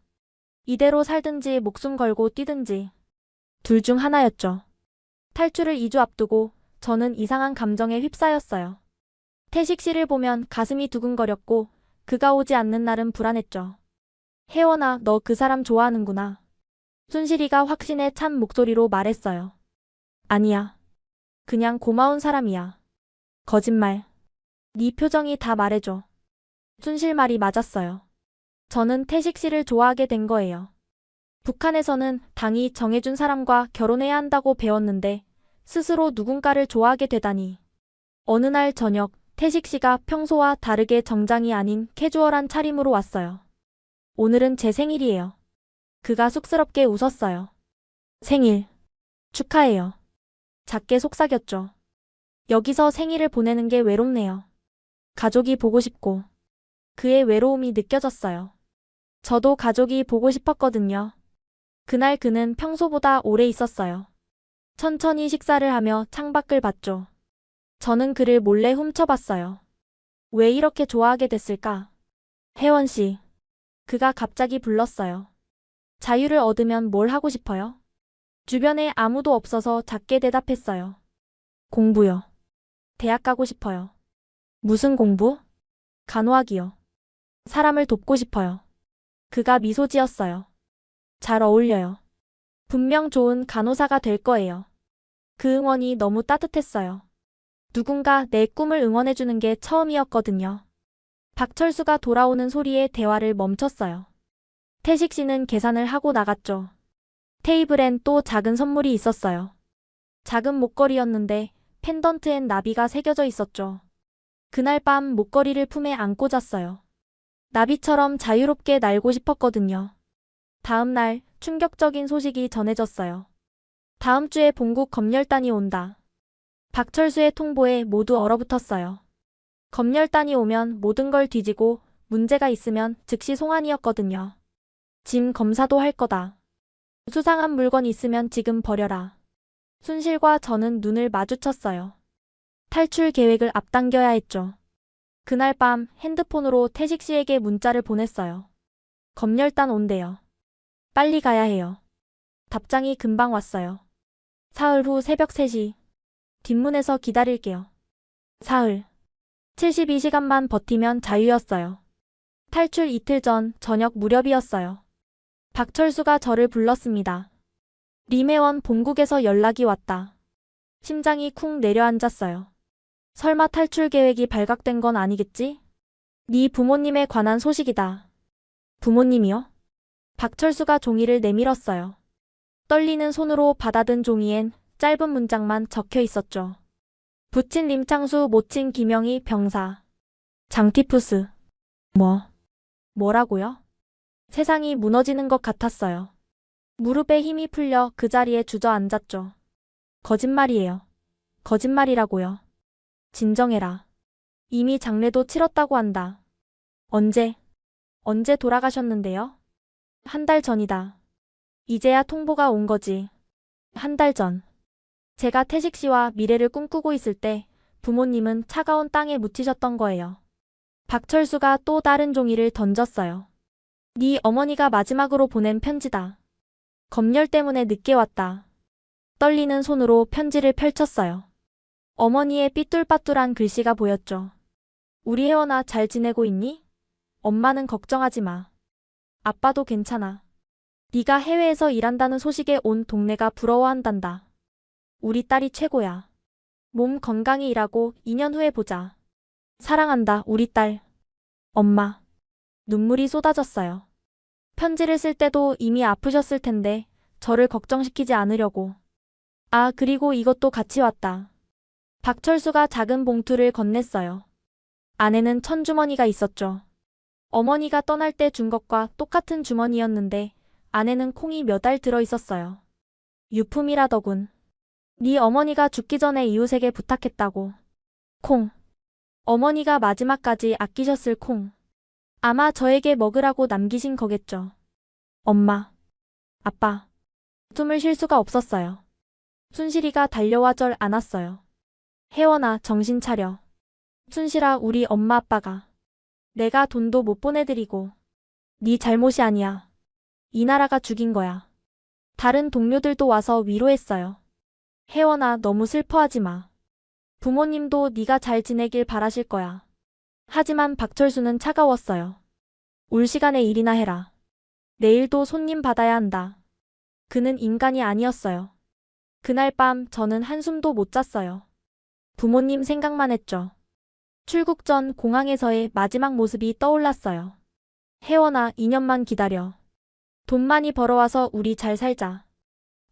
Speaker 4: 이대로 살든지 목숨 걸고 뛰든지. 둘 중 하나였죠. 탈출을 2주 앞두고 저는 이상한 감정에 휩싸였어요. 태식 씨를 보면 가슴이 두근거렸고 그가 오지 않는 날은 불안했죠. 혜원아, 너 그 사람 좋아하는구나. 순실이가 확신에 찬 목소리로 말했어요. 아니야. 그냥 고마운 사람이야. 거짓말. 네 표정이 다 말해줘. 순실 말이 맞았어요. 저는 태식 씨를 좋아하게 된 거예요. 북한에서는 당이 정해준 사람과 결혼해야 한다고 배웠는데 스스로 누군가를 좋아하게 되다니. 어느 날 저녁 태식 씨가 평소와 다르게 정장이 아닌 캐주얼한 차림으로 왔어요. 오늘은 제 생일이에요. 그가 쑥스럽게 웃었어요. 생일 축하해요. 작게 속삭였죠. 여기서 생일을 보내는 게 외롭네요. 가족이 보고 싶고. 그의 외로움이 느껴졌어요. 저도 가족이 보고 싶었거든요. 그날 그는 평소보다 오래 있었어요. 천천히 식사를 하며 창밖을 봤죠. 저는 그를 몰래 훔쳐봤어요. 왜 이렇게 좋아하게 됐을까? 혜원 씨. 그가 갑자기 불렀어요. 자유를 얻으면 뭘 하고 싶어요? 주변에 아무도 없어서 작게 대답했어요. 공부요. 대학 가고 싶어요. 무슨 공부? 간호학이요. 사람을 돕고 싶어요. 그가 미소 지었어요. 잘 어울려요. 분명 좋은 간호사가 될 거예요. 그 응원이 너무 따뜻했어요. 누군가 내 꿈을 응원해주는 게 처음이었거든요. 박철수가 돌아오는 소리에 대화를 멈췄어요. 태식 씨는 계산을 하고 나갔죠. 테이블엔 또 작은 선물이 있었어요. 작은 목걸이였는데 펜던트엔 나비가 새겨져 있었죠. 그날 밤 목걸이를 품에 안고 잤어요. 나비처럼 자유롭게 날고 싶었거든요. 다음 날 충격적인 소식이 전해졌어요. 다음 주에 본국 검열단이 온다. 박철수의 통보에 모두 얼어붙었어요. 검열단이 오면 모든 걸 뒤지고 문제가 있으면 즉시 송환이었거든요. 짐 검사도 할 거다. 수상한 물건 있으면 지금 버려라. 순실과 저는 눈을 마주쳤어요. 탈출 계획을 앞당겨야 했죠. 그날 밤 핸드폰으로 태식 씨에게 문자를 보냈어요. 검열단 온대요. 빨리 가야 해요. 답장이 금방 왔어요. 사흘 후 새벽 3시. 뒷문에서 기다릴게요. 사흘. 72시간만 버티면 자유였어요. 탈출 이틀 전 저녁 무렵이었어요. 박철수가 저를 불렀습니다. 리메원 본국에서 연락이 왔다. 심장이 쿵 내려앉았어요. 설마 탈출 계획이 발각된 건 아니겠지? 네 부모님에 관한 소식이다. 부모님이요? 박철수가 종이를 내밀었어요. 떨리는 손으로 받아든 종이엔 짧은 문장만 적혀 있었죠. 부친 림창수, 모친 김영희 병사. 장티푸스. 뭐라고요? 세상이 무너지는 것 같았어요. 무릎에 힘이 풀려 그 자리에 주저앉았죠. 거짓말이에요. 거짓말이라고요. 진정해라. 이미 장례도 치렀다고 한다. 언제 돌아가셨는데요? 한 달 전이다. 이제야 통보가 온 거지. 한 달 전. 제가 태식 씨와 미래를 꿈꾸고 있을 때 부모님은 차가운 땅에 묻히셨던 거예요. 박철수가 또 다른 종이를 던졌어요. 네 어머니가 마지막으로 보낸 편지다. 검열 때문에 늦게 왔다. 떨리는 손으로 편지를 펼쳤어요. 어머니의 삐뚤빠뚤한 글씨가 보였죠. 우리 혜원아, 잘 지내고 있니? 엄마는 걱정하지 마. 아빠도 괜찮아. 네가 해외에서 일한다는 소식에 온 동네가 부러워한단다. 우리 딸이 최고야. 몸 건강히 일하고 2년 후에 보자. 사랑한다, 우리 딸. 엄마. 눈물이 쏟아졌어요. 편지를 쓸 때도 이미 아프셨을 텐데 저를 걱정시키지 않으려고. 아, 그리고 이것도 같이 왔다. 박철수가 작은 봉투를 건넸어요. 안에는 천주머니가 있었죠. 어머니가 떠날 때 준 것과 똑같은 주머니였는데 안에는 콩이 몇 알 들어 있었어요. 유품이라더군. 네 어머니가 죽기 전에 이웃에게 부탁했다고. 콩. 어머니가 마지막까지 아끼셨을 콩. 아마 저에게 먹으라고 남기신 거겠죠. 엄마. 아빠. 숨을 쉴 수가 없었어요. 순실이가 달려와 절 안았어요. 혜원아, 정신 차려. 순실아, 우리 엄마 아빠가. 내가 돈도 못 보내드리고. 네 잘못이 아니야. 이 나라가 죽인 거야. 다른 동료들도 와서 위로했어요. 혜원아, 너무 슬퍼하지 마. 부모님도 네가 잘 지내길 바라실 거야. 하지만 박철수는 차가웠어요. 올 시간에 일이나 해라. 내일도 손님 받아야 한다. 그는 인간이 아니었어요. 그날 밤 저는 한숨도 못 잤어요. 부모님 생각만 했죠. 출국 전 공항에서의 마지막 모습이 떠올랐어요. 혜원아, 2년만 기다려. 돈 많이 벌어와서 우리 잘 살자.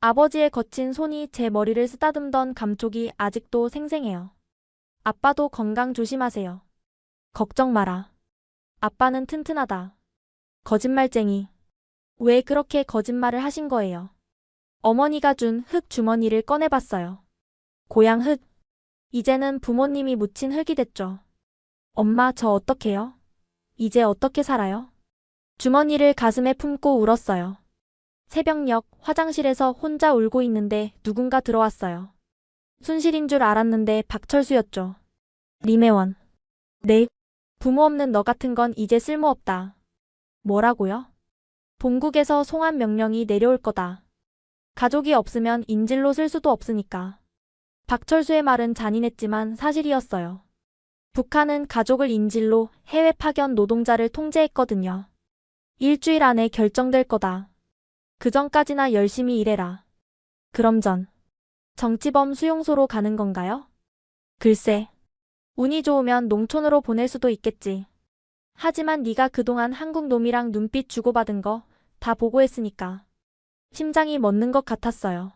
Speaker 4: 아버지의 거친 손이 제 머리를 쓰다듬던 감촉이 아직도 생생해요. 아빠도 건강 조심하세요. 걱정 마라. 아빠는 튼튼하다. 거짓말쟁이. 왜 그렇게 거짓말을 하신 거예요? 어머니가 준 흙 주머니를 꺼내봤어요. 고향 흙. 이제는 부모님이 묻힌 흙이 됐죠. 엄마, 저 어떡해요? 이제 어떻게 살아요? 주머니를 가슴에 품고 울었어요. 새벽녘 화장실에서 혼자 울고 있는데 누군가 들어왔어요. 순실인 줄 알았는데 박철수였죠. 리메원. 네. 부모 없는 너 같은 건 이제 쓸모없다. 뭐라고요? 본국에서 송환 명령이 내려올 거다. 가족이 없으면 인질로 쓸 수도 없으니까. 박철수의 말은 잔인했지만 사실이었어요. 북한은 가족을 인질로 해외 파견 노동자를 통제했거든요. 일주일 안에 결정될 거다. 그 전까지나 열심히 일해라. 그럼 전 정치범 수용소로 가는 건가요? 글쎄. 운이 좋으면 농촌으로 보낼 수도 있겠지. 하지만 네가 그동안 한국 놈이랑 눈빛 주고받은 거 다 보고했으니까. 심장이 멎는 것 같았어요.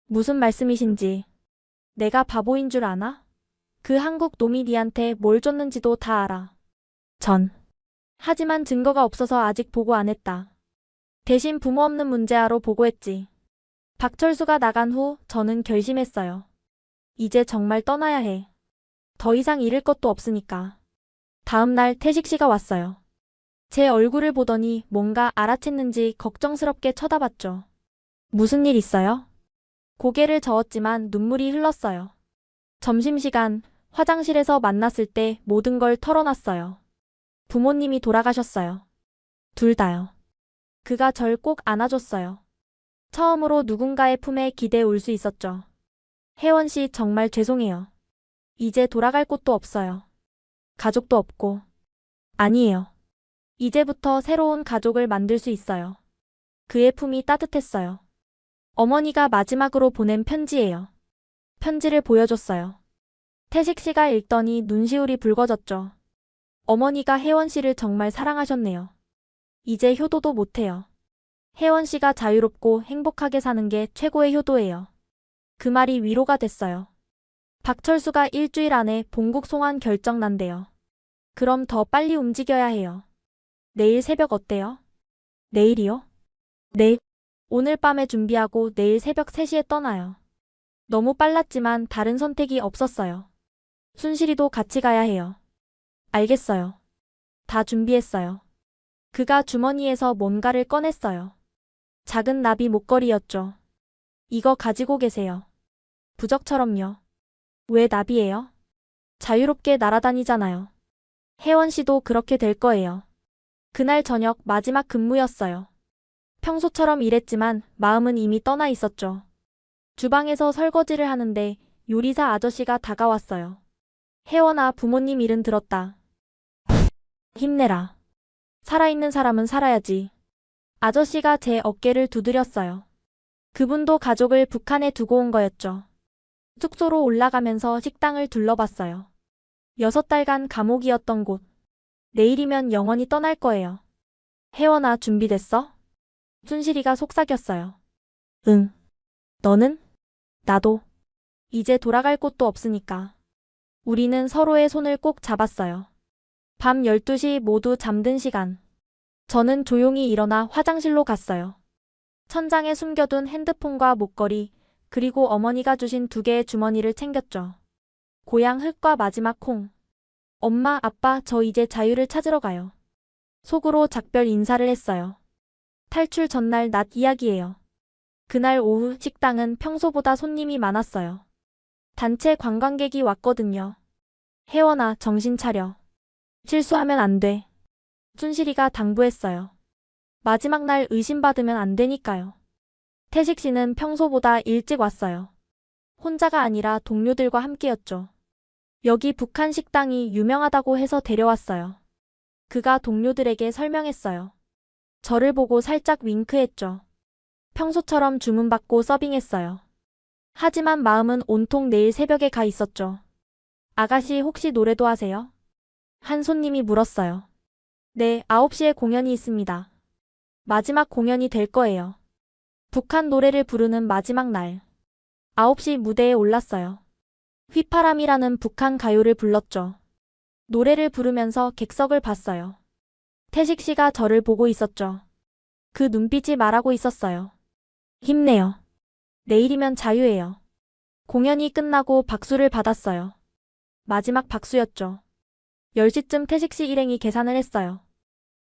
Speaker 4: 무슨 말씀이신지. 내가 바보인 줄 아나? 그 한국 놈이 니한테 뭘 줬는지도 다 알아. 하지만 증거가 없어서 아직 보고 안 했다. 대신 부모 없는 문제아로 보고했지. 박철수가 나간 후 저는 결심했어요. 이제 정말 떠나야 해. 더 이상 잃을 것도 없으니까. 다음 날 태식 씨가 왔어요. 제 얼굴을 보더니 뭔가 알아챘는지 걱정스럽게 쳐다봤죠. 무슨 일 있어요? 고개를 저었지만 눈물이 흘렀어요. 점심시간 화장실에서 만났을 때 모든 걸 털어놨어요. 부모님이 돌아가셨어요. 둘 다요. 그가 절 꼭 안아줬어요. 처음으로 누군가의 품에 기대 울 수 있었죠. 혜원 씨 정말 죄송해요. 이제 돌아갈 곳도 없어요. 가족도 없고. 아니에요. 이제부터 새로운 가족을 만들 수 있어요. 그의 품이 따뜻했어요. 어머니가 마지막으로 보낸 편지예요. 편지를 보여줬어요. 태식 씨가 읽더니 눈시울이 붉어졌죠. 어머니가 혜원 씨를 정말 사랑하셨네요. 이제 효도도 못해요. 혜원 씨가 자유롭고 행복하게 사는 게 최고의 효도예요. 그 말이 위로가 됐어요. 박철수가 일주일 안에 본국 송환 결정 난대요. 그럼 더 빨리 움직여야 해요. 내일 새벽 어때요? 내일이요? 네. 오늘 밤에 준비하고 내일 새벽 3시에 떠나요. 너무 빨랐지만 다른 선택이 없었어요. 순실이도 같이 가야 해요. 알겠어요. 다 준비했어요. 그가 주머니에서 뭔가를 꺼냈어요. 작은 나비 목걸이였죠. 이거 가지고 계세요. 부적처럼요. 왜 나비예요? 자유롭게 날아다니잖아요. 혜원 씨도 그렇게 될 거예요. 그날 저녁 마지막 근무였어요. 평소처럼 일했지만 마음은 이미 떠나 있었죠. 주방에서 설거지를 하는데 요리사 아저씨가 다가왔어요. 혜원아, 부모님 일은 들었다. 힘내라. 살아있는 사람은 살아야지. 아저씨가 제 어깨를 두드렸어요. 그분도 가족을 북한에 두고 온 거였죠. 숙소로 올라가면서 식당을 둘러봤어요. 6달간 감옥이었던 곳. 내일이면 영원히 떠날 거예요. 혜원아, 준비됐어? 순실이가 속삭였어요. 응. 너는? 나도. 이제 돌아갈 곳도 없으니까. 우리는 서로의 손을 꼭 잡았어요. 밤 12시 모두 잠든 시간. 저는 조용히 일어나 화장실로 갔어요. 천장에 숨겨둔 핸드폰과 목걸이, 그리고 어머니가 주신 2개의 주머니를 챙겼죠. 고향 흙과 마지막 콩. 엄마, 아빠, 저 이제 자유를 찾으러 가요. 속으로 작별 인사를 했어요. 탈출 전날 낮 이야기예요. 그날 오후 식당은 평소보다 손님이 많았어요. 단체 관광객이 왔거든요. 혜원아, 정신 차려. 실수하면 안 돼. 순실이가 당부했어요. 마지막 날 의심받으면 안 되니까요. 태식 씨는 평소보다 일찍 왔어요. 혼자가 아니라 동료들과 함께였죠. 여기 북한 식당이 유명하다고 해서 데려왔어요. 그가 동료들에게 설명했어요. 저를 보고 살짝 윙크했죠. 평소처럼 주문받고 서빙했어요. 하지만 마음은 온통 내일 새벽에 가 있었죠. 아가씨 혹시 노래도 하세요? 한 손님이 물었어요. 네, 9시에 공연이 있습니다. 마지막 공연이 될 거예요. 북한 노래를 부르는 마지막 날. 9시 무대에 올랐어요. 휘파람이라는 북한 가요를 불렀죠. 노래를 부르면서 객석을 봤어요. 태식 씨가 저를 보고 있었죠. 그 눈빛이 말하고 있었어요. 힘내요. 내일이면 자유예요. 공연이 끝나고 박수를 받았어요. 마지막 박수였죠. 10시쯤 태식 씨 일행이 계산을 했어요.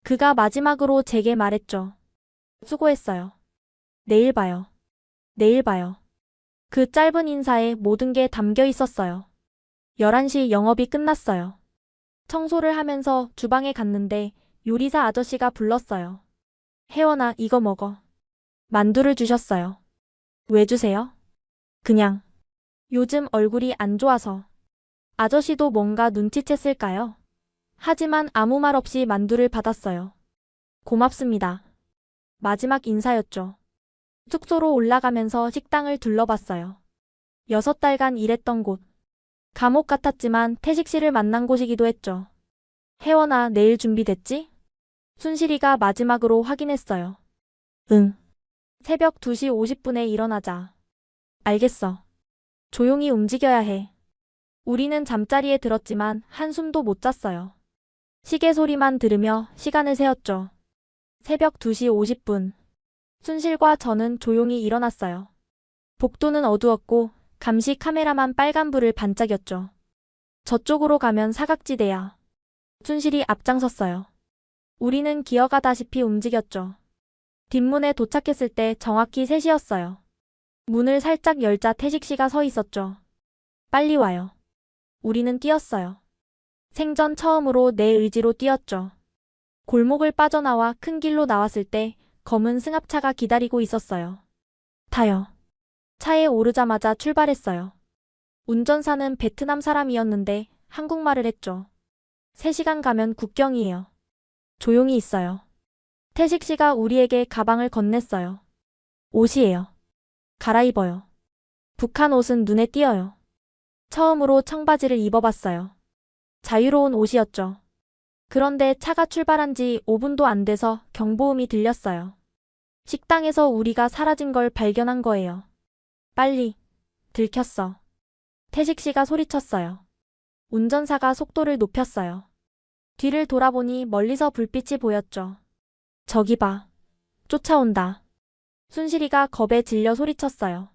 Speaker 4: 그가 마지막으로 제게 말했죠. 수고했어요. 내일 봐요. 내일 봐요. 그 짧은 인사에 모든 게 담겨 있었어요. 11시 영업이 끝났어요. 청소를 하면서 주방에 갔는데 요리사 아저씨가 불렀어요. 혜원아, 이거 먹어. 만두를 주셨어요. 왜 주세요? 그냥. 요즘 얼굴이 안 좋아서. 아저씨도 뭔가 눈치챘을까요? 하지만 아무 말 없이 만두를 받았어요. 고맙습니다. 마지막 인사였죠. 숙소로 올라가면서 식당을 둘러봤어요. 6달간 일했던 곳. 감옥 같았지만 태식 씨를 만난 곳이기도 했죠. 혜원아, 내일 준비됐지? 순실이가 마지막으로 확인했어요. 응. 새벽 2시 50분에 일어나자. 알겠어. 조용히 움직여야 해. 우리는 잠자리에 들었지만 한숨도 못 잤어요. 시계 소리만 들으며 시간을 세었죠. 새벽 2시 50분. 순실과 저는 조용히 일어났어요. 복도는 어두웠고 감시 카메라만 빨간불을 반짝였죠. 저쪽으로 가면 사각지대야. 순실이 앞장섰어요. 우리는 기어가다시피 움직였죠. 뒷문에 도착했을 때 정확히 3시였어요. 문을 살짝 열자 태식 씨가 서 있었죠. 빨리 와요. 우리는 뛰었어요. 생전 처음으로 내 의지로 뛰었죠. 골목을 빠져나와 큰 길로 나왔을 때 검은 승합차가 기다리고 있었어요. 타요. 차에 오르자마자 출발했어요. 운전사는 베트남 사람이었는데 한국말을 했죠. 3시간 가면 국경이에요. 조용히 있어요. 태식 씨가 우리에게 가방을 건넸어요. 옷이에요. 갈아입어요. 북한 옷은 눈에 띄어요. 처음으로 청바지를 입어봤어요. 자유로운 옷이었죠. 그런데 차가 출발한 지 5분도 안 돼서 경보음이 들렸어요. 식당에서 우리가 사라진 걸 발견한 거예요. 빨리. 들켰어. 태식 씨가 소리쳤어요. 운전사가 속도를 높였어요. 뒤를 돌아보니 멀리서 불빛이 보였죠. 저기 봐. 쫓아온다. 순실이가 겁에 질려 소리쳤어요.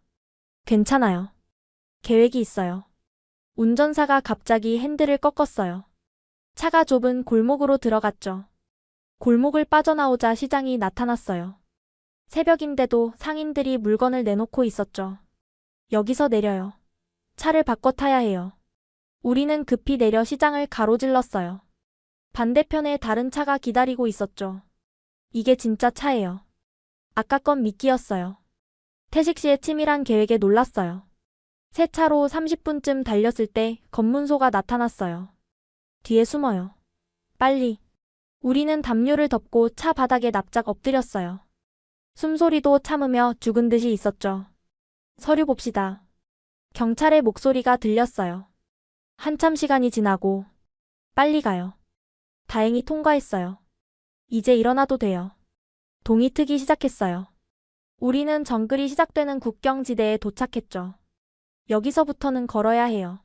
Speaker 4: 괜찮아요. 계획이 있어요. 운전사가 갑자기 핸들을 꺾었어요. 차가 좁은 골목으로 들어갔죠. 골목을 빠져나오자 시장이 나타났어요. 새벽인데도 상인들이 물건을 내놓고 있었죠. 여기서 내려요. 차를 바꿔 타야 해요. 우리는 급히 내려 시장을 가로질렀어요. 반대편에 다른 차가 기다리고 있었죠. 이게 진짜 차예요. 아까 건 미끼였어요. 태식 씨의 치밀한 계획에 놀랐어요. 새 차로 30분쯤 달렸을 때 검문소가 나타났어요. 뒤에 숨어요. 빨리. 우리는 담요를 덮고 차 바닥에 납작 엎드렸어요. 숨소리도 참으며 죽은 듯이 있었죠. 서류 봅시다. 경찰의 목소리가 들렸어요. 한참 시간이 지나고 빨리 가요. 다행히 통과했어요. 이제 일어나도 돼요. 동이 트기 시작했어요. 우리는 정글이 시작되는 국경지대에 도착했죠. 여기서부터는 걸어야 해요.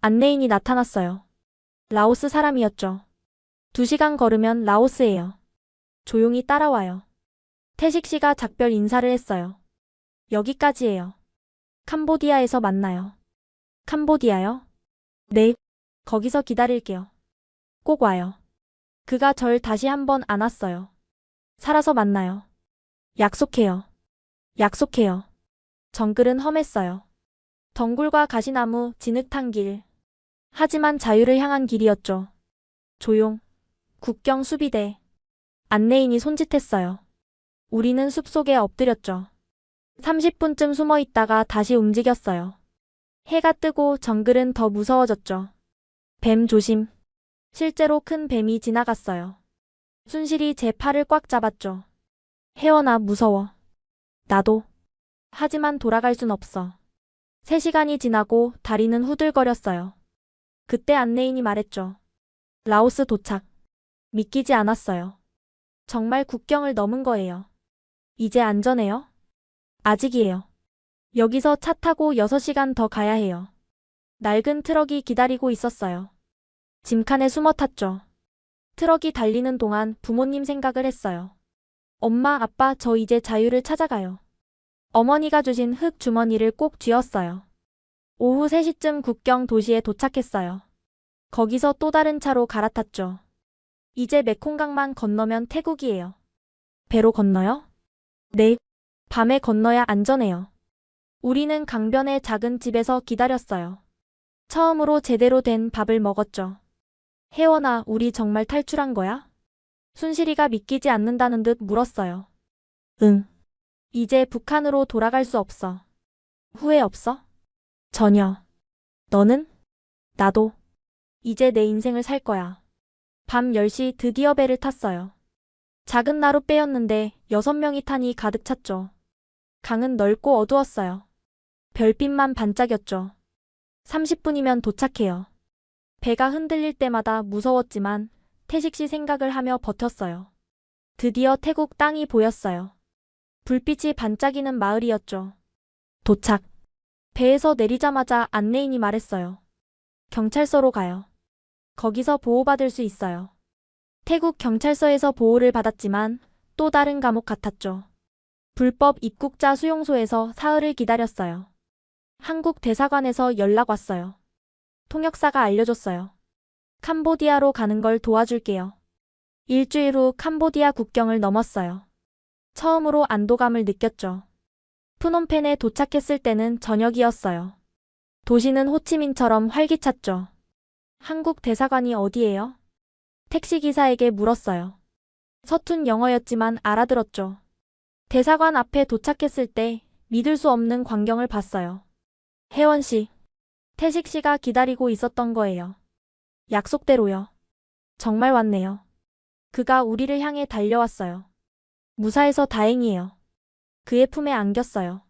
Speaker 4: 안내인이 나타났어요. 라오스 사람이었죠. 2시간 걸으면 라오스예요. 조용히 따라와요. 태식 씨가 작별 인사를 했어요. 여기까지예요. 캄보디아에서 만나요. 캄보디아요? 네. 거기서 기다릴게요. 꼭 와요. 그가 절 다시 한번 안았어요. 살아서 만나요. 약속해요. 약속해요. 정글은 험했어요. 덩굴과 가시나무, 진흙탕 길. 하지만 자유를 향한 길이었죠. 조용. 국경 수비대. 안내인이 손짓했어요. 우리는 숲속에 엎드렸죠. 30분쯤 숨어 있다가 다시 움직였어요. 해가 뜨고 정글은 더 무서워졌죠. 뱀 조심. 실제로 큰 뱀이 지나갔어요. 순실이 제 팔을 꽉 잡았죠. 혜원아, 무서워. 나도. 하지만 돌아갈 순 없어. 3시간이 지나고 다리는 후들거렸어요. 그때 안내인이 말했죠. 라오스 도착. 믿기지 않았어요. 정말 국경을 넘은 거예요. 이제 안전해요? 아직이에요. 여기서 차 타고 6시간 더 가야 해요. 낡은 트럭이 기다리고 있었어요. 짐칸에 숨어 탔죠. 트럭이 달리는 동안 부모님 생각을 했어요. 엄마, 아빠, 저 이제 자유를 찾아가요. 어머니가 주신 흙 주머니를 꼭 쥐었어요. 오후 3시쯤 국경 도시에 도착했어요. 거기서 또 다른 차로 갈아탔죠. 이제 메콩강만 건너면 태국이에요. 배로 건너요? 네. 밤에 건너야 안전해요. 우리는 강변의 작은 집에서 기다렸어요. 처음으로 제대로 된 밥을 먹었죠. 혜원아, 우리 정말 탈출한 거야? 순실이가 믿기지 않는다는 듯 물었어요. 응. 이제 북한으로 돌아갈 수 없어. 후회 없어? 전혀. 너는? 나도. 이제 내 인생을 살 거야. 밤 10시 드디어 배를 탔어요. 작은 나룻배였는데 6명이 타니 가득 찼죠. 강은 넓고 어두웠어요. 별빛만 반짝였죠. 30분이면 도착해요. 배가 흔들릴 때마다 무서웠지만 태식 씨 생각을 하며 버텼어요. 드디어 태국 땅이 보였어요. 불빛이 반짝이는 마을이었죠. 도착. 배에서 내리자마자 안내인이 말했어요. 경찰서로 가요. 거기서 보호받을 수 있어요. 태국 경찰서에서 보호를 받았지만 또 다른 감옥 같았죠. 불법 입국자 수용소에서 사흘을 기다렸어요. 한국 대사관에서 연락 왔어요. 통역사가 알려줬어요. 캄보디아로 가는 걸 도와줄게요. 일주일 후 캄보디아 국경을 넘었어요. 처음으로 안도감을 느꼈죠. 프놈펜에 도착했을 때는 저녁이었어요. 도시는 호치민처럼 활기찼죠. 한국 대사관이 어디예요? 택시기사에게 물었어요. 서툰 영어였지만 알아들었죠. 대사관 앞에 도착했을 때 믿을 수 없는 광경을 봤어요. 혜원 씨. 태식 씨가 기다리고 있었던 거예요. 약속대로요. 정말 왔네요. 그가 우리를 향해 달려왔어요. 무사해서 다행이에요. 그의 품에 안겼어요.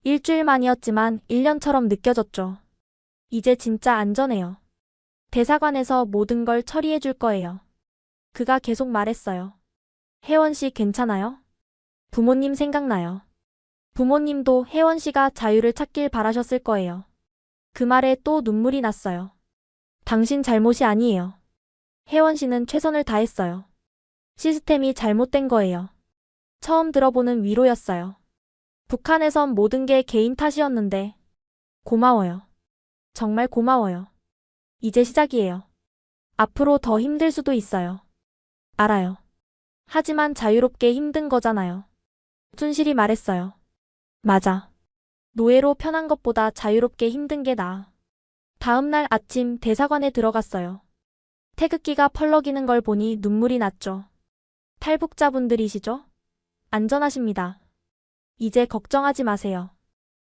Speaker 4: 일주일 만이었지만 1년처럼 느껴졌죠. 이제 진짜 안전해요. 대사관에서 모든 걸 처리해 줄 거예요. 그가 계속 말했어요. 혜원 씨 괜찮아요? 부모님 생각나요. 부모님도 혜원 씨가 자유를 찾길 바라셨을 거예요. 그 말에 또 눈물이 났어요. 당신 잘못이 아니에요. 혜원 씨는 최선을 다했어요. 시스템이 잘못된 거예요. 처음 들어보는 위로였어요. 북한에선 모든 게 개인 탓이었는데 고마워요. 정말 고마워요. 이제 시작이에요. 앞으로 더 힘들 수도 있어요. 알아요. 하지만 자유롭게 힘든 거잖아요. 순실이 말했어요. 맞아. 노예로 편한 것보다 자유롭게 힘든 게 나아. 다음 날 아침 대사관에 들어갔어요. 태극기가 펄럭이는 걸 보니 눈물이 났죠. 탈북자분들이시죠? 안전하십니다. 이제 걱정하지 마세요.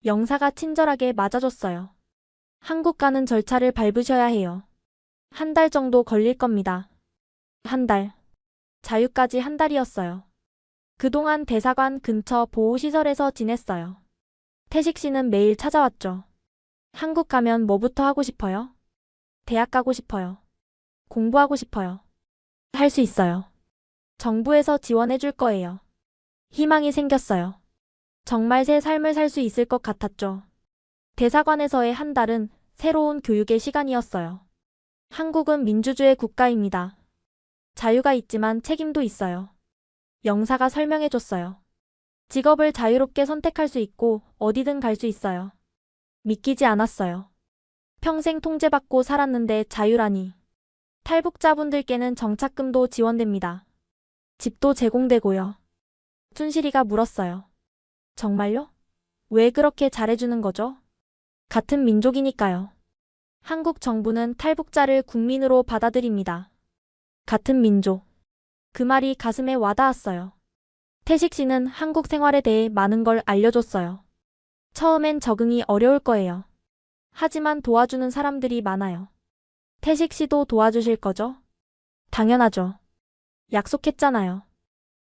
Speaker 4: 영사가 친절하게 맞아줬어요. 한국 가는 절차를 밟으셔야 해요. 1달 정도 걸릴 겁니다. 1달. 자유까지 1달이었어요. 그동안 대사관 근처 보호시설에서 지냈어요. 태식 씨는 매일 찾아왔죠. 한국 가면 뭐부터 하고 싶어요? 대학 가고 싶어요. 공부하고 싶어요. 할 수 있어요. 정부에서 지원해 줄 거예요. 희망이 생겼어요. 정말 새 삶을 살 수 있을 것 같았죠. 대사관에서의 1달은 새로운 교육의 시간이었어요. 한국은 민주주의 국가입니다. 자유가 있지만 책임도 있어요. 영사가 설명해 줬어요. 직업을 자유롭게 선택할 수 있고 어디든 갈 수 있어요. 믿기지 않았어요. 평생 통제받고 살았는데 자유라니. 탈북자분들께는 정착금도 지원됩니다. 집도 제공되고요. 순실이가 물었어요. 정말요? 왜 그렇게 잘해주는 거죠? 같은 민족이니까요. 한국 정부는 탈북자를 국민으로 받아들입니다. 같은 민족. 그 말이 가슴에 와닿았어요. 태식 씨는 한국 생활에 대해 많은 걸 알려줬어요. 처음엔 적응이 어려울 거예요. 하지만 도와주는 사람들이 많아요. 태식 씨도 도와주실 거죠? 당연하죠. 약속했잖아요.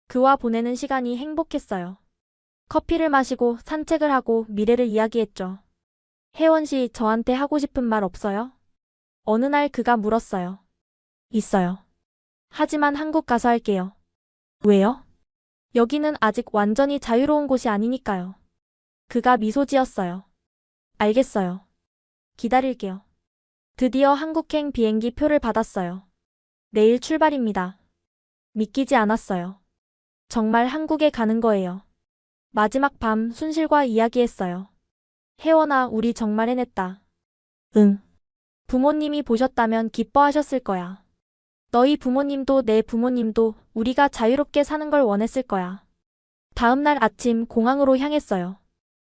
Speaker 4: 그와 보내는 시간이 행복했어요. 커피를 마시고 산책을 하고 미래를 이야기했죠. 혜원 씨 저한테 하고 싶은 말 없어요? 어느 날 그가 물었어요. 있어요. 하지만 한국 가서 할게요. 왜요? 여기는 아직 완전히 자유로운 곳이 아니니까요. 그가 미소 지었어요. 알겠어요. 기다릴게요. 드디어 한국행 비행기 표를 받았어요. 내일 출발입니다. 믿기지 않았어요. 정말 한국에 가는 거예요. 마지막 밤 순실과 이야기했어요. 혜원아, 우리 정말 해냈다. 응. 부모님이 보셨다면 기뻐하셨을 거야. 너희 부모님도 내 부모님도 우리가 자유롭게 사는 걸 원했을 거야. 다음 날 아침 공항으로 향했어요.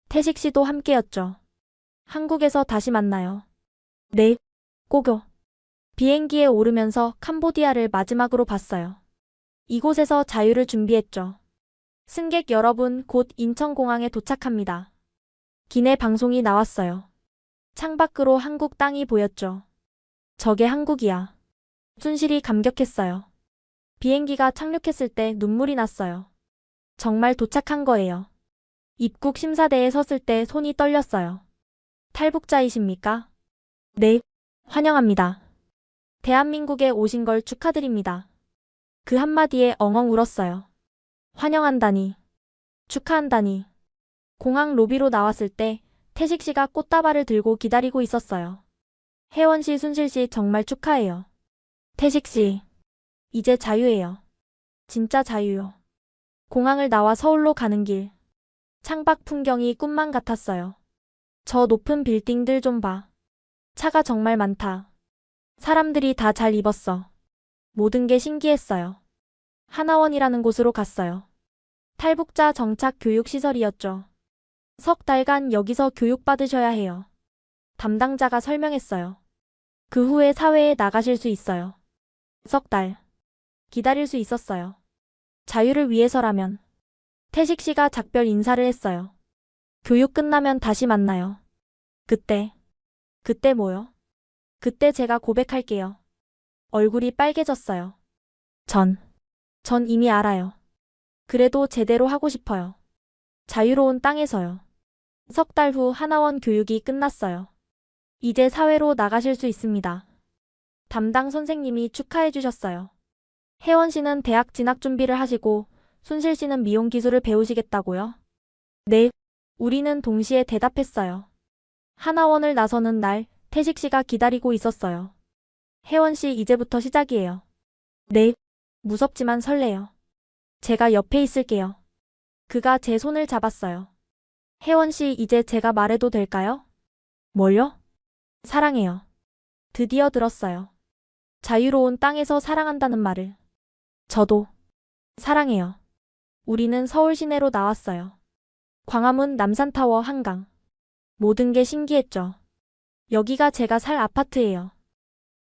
Speaker 4: 태식 씨도 함께였죠. 한국에서 다시 만나요. 네, 꼭요. 비행기에 오르면서 캄보디아를 마지막으로 봤어요. 이곳에서 자유를 준비했죠. 승객 여러분, 곧 인천공항에 도착합니다. 기내 방송이 나왔어요. 창밖으로 한국 땅이 보였죠. 저게 한국이야. 순실이 감격했어요. 비행기가 착륙했을 때 눈물이 났어요. 정말 도착한 거예요. 입국 심사대에 섰을 때 손이 떨렸어요. 탈북자이십니까? 네, 환영합니다. 대한민국에 오신 걸 축하드립니다. 그 한마디에 엉엉 울었어요. 환영한다니. 축하한다니. 공항 로비로 나왔을 때 태식 씨가 꽃다발을 들고 기다리고 있었어요. 혜원 씨, 순실 씨 정말 축하해요. 태식 씨, 이제 자유예요. 진짜 자유요. 공항을 나와 서울로 가는 길. 창밖 풍경이 꿈만 같았어요. 저 높은 빌딩들 좀 봐. 차가 정말 많다. 사람들이 다 잘 입었어. 모든 게 신기했어요. 하나원이라는 곳으로 갔어요. 탈북자 정착 교육시설이었죠. 석 달간 여기서 교육받으셔야 해요. 담당자가 설명했어요. 그 후에 사회에 나가실 수 있어요. 석 달. 기다릴 수 있었어요. 자유를 위해서라면. 태식 씨가 작별 인사를 했어요. 교육 끝나면 다시 만나요. 그때 뭐요? 그때 제가 고백할게요. 얼굴이 빨개졌어요. 전 이미 알아요. 그래도 제대로 하고 싶어요. 자유로운 땅에서요. 석 달 후 하나원 교육이 끝났어요. 이제 사회로 나가실 수 있습니다. 담당 선생님이 축하해 주셨어요. 혜원 씨는 대학 진학 준비를 하시고 순실 씨는 미용 기술을 배우시겠다고요? 네, 우리는 동시에 대답했어요. 하나원을 나서는 날 태식 씨가 기다리고 있었어요. 혜원 씨, 이제부터 시작이에요. 네, 무섭지만 설레요. 제가 옆에 있을게요. 그가 제 손을 잡았어요. 혜원 씨, 이제 제가 말해도 될까요? 뭘요? 사랑해요. 드디어 들었어요. 자유로운 땅에서 사랑한다는 말을. 저도 사랑해요. 우리는 서울 시내로 나왔어요. 광화문, 남산타워, 한강. 모든 게 신기했죠. 여기가 제가 살 아파트예요.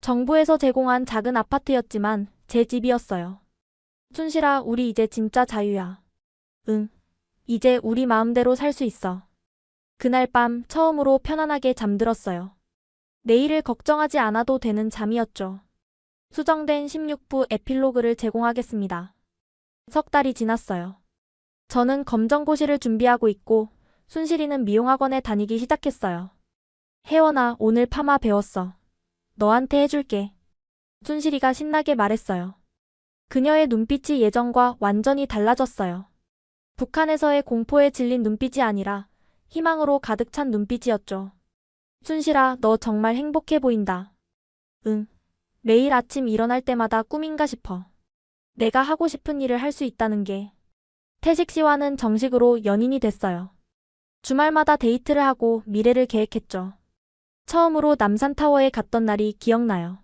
Speaker 4: 정부에서 제공한 작은 아파트였지만 제 집이었어요. 순실아, 우리 이제 진짜 자유야. 응. 이제 우리 마음대로 살 수 있어. 그날 밤 처음으로 편안하게 잠들었어요. 내일을 걱정하지 않아도 되는 잠이었죠. 수정된 16부 에필로그를 제공하겠습니다. 석 달이 지났어요. 저는 검정고시를 준비하고 있고 순실이는 미용학원에 다니기 시작했어요. 혜원아, 오늘 파마 배웠어. 너한테 해줄게. 순실이가 신나게 말했어요. 그녀의 눈빛이 예전과 완전히 달라졌어요. 북한에서의 공포에 질린 눈빛이 아니라 희망으로 가득 찬 눈빛이었죠. 순실아, 너 정말 행복해 보인다. 응. 매일 아침 일어날 때마다 꿈인가 싶어. 내가 하고 싶은 일을 할 수 있다는 게. 태식 씨와는 정식으로 연인이 됐어요. 주말마다 데이트를 하고 미래를 계획했죠. 처음으로 남산타워에 갔던 날이 기억나요.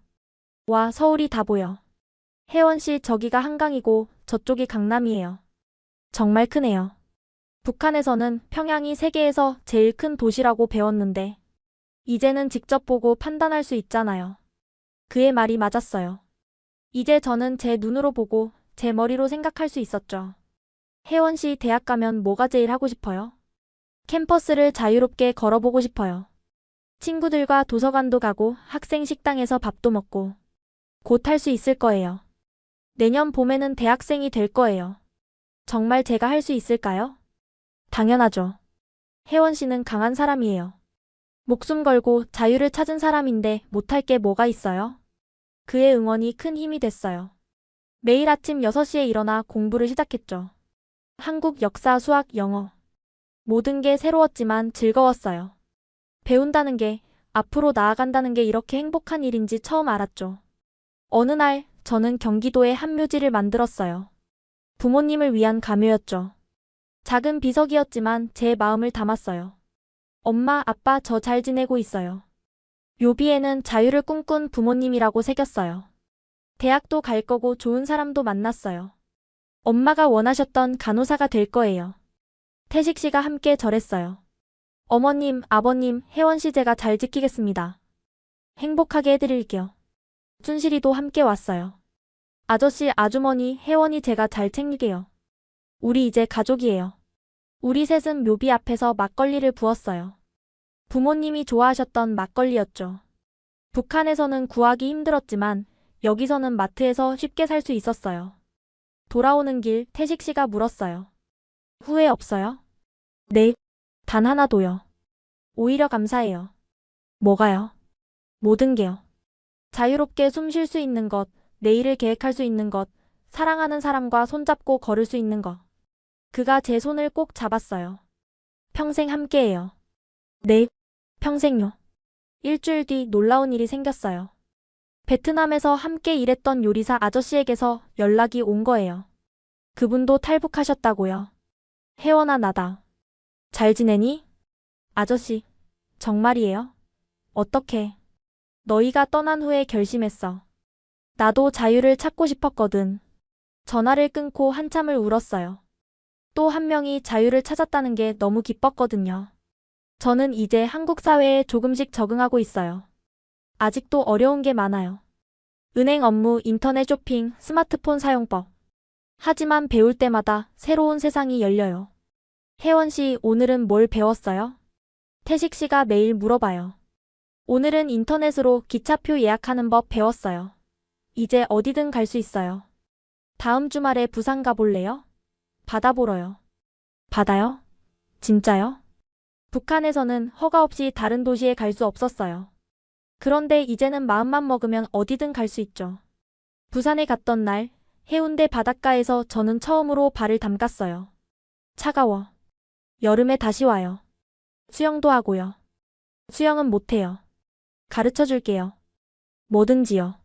Speaker 4: 와, 서울이 다 보여. 혜원 씨, 저기가 한강이고 저쪽이 강남이에요. 정말 크네요. 북한에서는 평양이 세계에서 제일 큰 도시라고 배웠는데 이제는 직접 보고 판단할 수 있잖아요. 그의 말이 맞았어요. 이제 저는 제 눈으로 보고 제 머리로 생각할 수 있었죠. 혜원 씨, 대학 가면 뭐가 제일 하고 싶어요? 캠퍼스를 자유롭게 걸어보고 싶어요. 친구들과 도서관도 가고 학생 식당에서 밥도 먹고 곧 할 수 있을 거예요. 내년 봄에는 대학생이 될 거예요. 정말 제가 할 수 있을까요? 당연하죠. 혜원 씨는 강한 사람이에요. 목숨 걸고 자유를 찾은 사람인데 못할 게 뭐가 있어요? 그의 응원이 큰 힘이 됐어요. 매일 아침 6시에 일어나 공부를 시작했죠. 한국 역사, 수학, 영어. 모든 게 새로웠지만 즐거웠어요. 배운다는 게, 앞으로 나아간다는 게 이렇게 행복한 일인지 처음 알았죠. 어느 날 저는 경기도에 한 묘지를 만들었어요. 부모님을 위한 가묘였죠. 작은 비석이었지만 제 마음을 담았어요. 엄마, 아빠, 저 잘 지내고 있어요. 묘비에는 자유를 꿈꾼 부모님이라고 새겼어요. 대학도 갈 거고 좋은 사람도 만났어요. 엄마가 원하셨던 간호사가 될 거예요. 태식 씨가 함께 절했어요. 어머님, 아버님, 혜원 씨 제가 잘 지키겠습니다. 행복하게 해드릴게요. 춘실이도 함께 왔어요. 아저씨, 아주머니, 혜원이 제가 잘 챙길게요. 우리 이제 가족이에요. 우리 셋은 묘비 앞에서 막걸리를 부었어요. 부모님이 좋아하셨던 막걸리였죠. 북한에서는 구하기 힘들었지만 여기서는 마트에서 쉽게 살 수 있었어요. 돌아오는 길 태식 씨가 물었어요. 후회 없어요? 네, 단 하나도요. 오히려 감사해요. 뭐가요? 모든 게요. 자유롭게 숨 쉴 수 있는 것, 내일을 계획할 수 있는 것, 사랑하는 사람과 손잡고 걸을 수 있는 것. 그가 제 손을 꼭 잡았어요. 평생 함께해요. 네, 평생요. 일주일 뒤 놀라운 일이 생겼어요. 베트남에서 함께 일했던 요리사 아저씨에게서 연락이 온 거예요. 그분도 탈북하셨다고요. 혜원아, 나다. 잘 지내니? 아저씨, 정말이에요? 어떻게? 너희가 떠난 후에 결심했어. 나도 자유를 찾고 싶었거든. 전화를 끊고 한참을 울었어요. 또 한 명이 자유를 찾았다는 게 너무 기뻤거든요. 저는 이제 한국 사회에 조금씩 적응하고 있어요. 아직도 어려운 게 많아요. 은행 업무, 인터넷 쇼핑, 스마트폰 사용법. 하지만 배울 때마다 새로운 세상이 열려요. 혜원 씨, 오늘은 뭘 배웠어요? 태식 씨가 매일 물어봐요. 오늘은 인터넷으로 기차표 예약하는 법 배웠어요. 이제 어디든 갈 수 있어요. 다음 주말에 부산 가볼래요? 바다 보러요. 바다요? 진짜요? 북한에서는 허가 없이 다른 도시에 갈 수 없었어요. 그런데 이제는 마음만 먹으면 어디든 갈 수 있죠. 부산에 갔던 날, 해운대 바닷가에서 저는 처음으로 발을 담갔어요. 차가워. 여름에 다시 와요. 수영도 하고요. 수영은 못해요. 가르쳐 줄게요. 뭐든지요.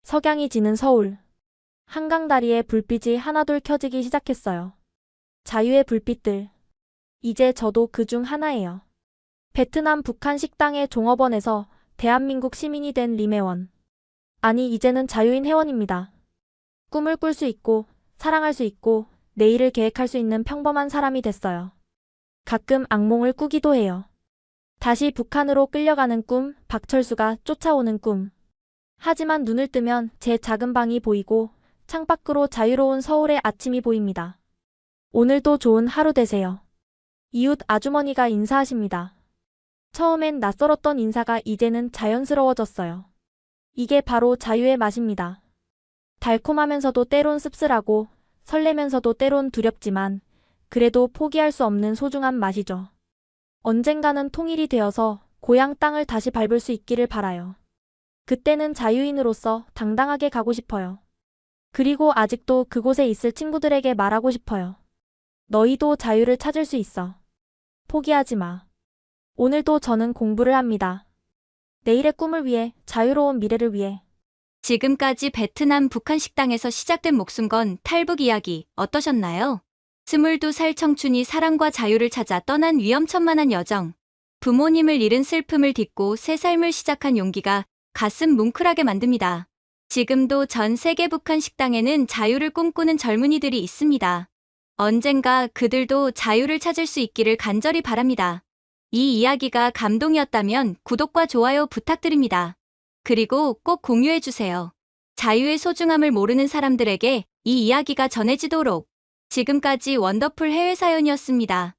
Speaker 4: 석양이 지는 서울. 한강 다리에 불빛이 하나둘 켜지기 시작했어요. 자유의 불빛들. 이제 저도 그 중 하나예요. 베트남 북한 식당의 종업원에서 대한민국 시민이 된 림혜원. 아니, 이제는 자유인 혜원입니다. 꿈을 꿀 수 있고, 사랑할 수 있고, 내일을 계획할 수 있는 평범한 사람이 됐어요. 가끔 악몽을 꾸기도 해요. 다시 북한으로 끌려가는 꿈, 박철수가 쫓아오는 꿈. 하지만 눈을 뜨면 제 작은 방이 보이고 창밖으로 자유로운 서울의 아침이 보입니다. 오늘도 좋은 하루 되세요. 이웃 아주머니가 인사하십니다. 처음엔 낯설었던 인사가 이제는 자연스러워졌어요. 이게 바로 자유의 맛입니다. 달콤하면서도 때론 씁쓸하고 설레면서도 때론 두렵지만 그래도 포기할 수 없는 소중한 맛이죠. 언젠가는 통일이 되어서 고향 땅을 다시 밟을 수 있기를 바라요. 그때는 자유인으로서 당당하게 가고 싶어요. 그리고 아직도 그곳에 있을 친구들에게 말하고 싶어요. 너희도 자유를 찾을 수 있어. 포기하지 마. 오늘도 저는 공부를 합니다. 내일의 꿈을 위해, 자유로운 미래를 위해.
Speaker 2: 지금까지 베트남 북한 식당에서 시작된 목숨건 탈북 이야기 어떠셨나요? 22살 청춘이 사랑과 자유를 찾아 떠난 위험천만한 여정. 부모님을 잃은 슬픔을 딛고 새 삶을 시작한 용기가 가슴 뭉클하게 만듭니다. 지금도 전 세계 북한 식당에는 자유를 꿈꾸는 젊은이들이 있습니다. 언젠가 그들도 자유를 찾을 수 있기를 간절히 바랍니다. 이 이야기가 감동이었다면 구독과 좋아요 부탁드립니다. 그리고 꼭 공유해주세요. 자유의 소중함을 모르는 사람들에게 이 이야기가 전해지도록. 지금까지 원더풀 해외 사연이었습니다.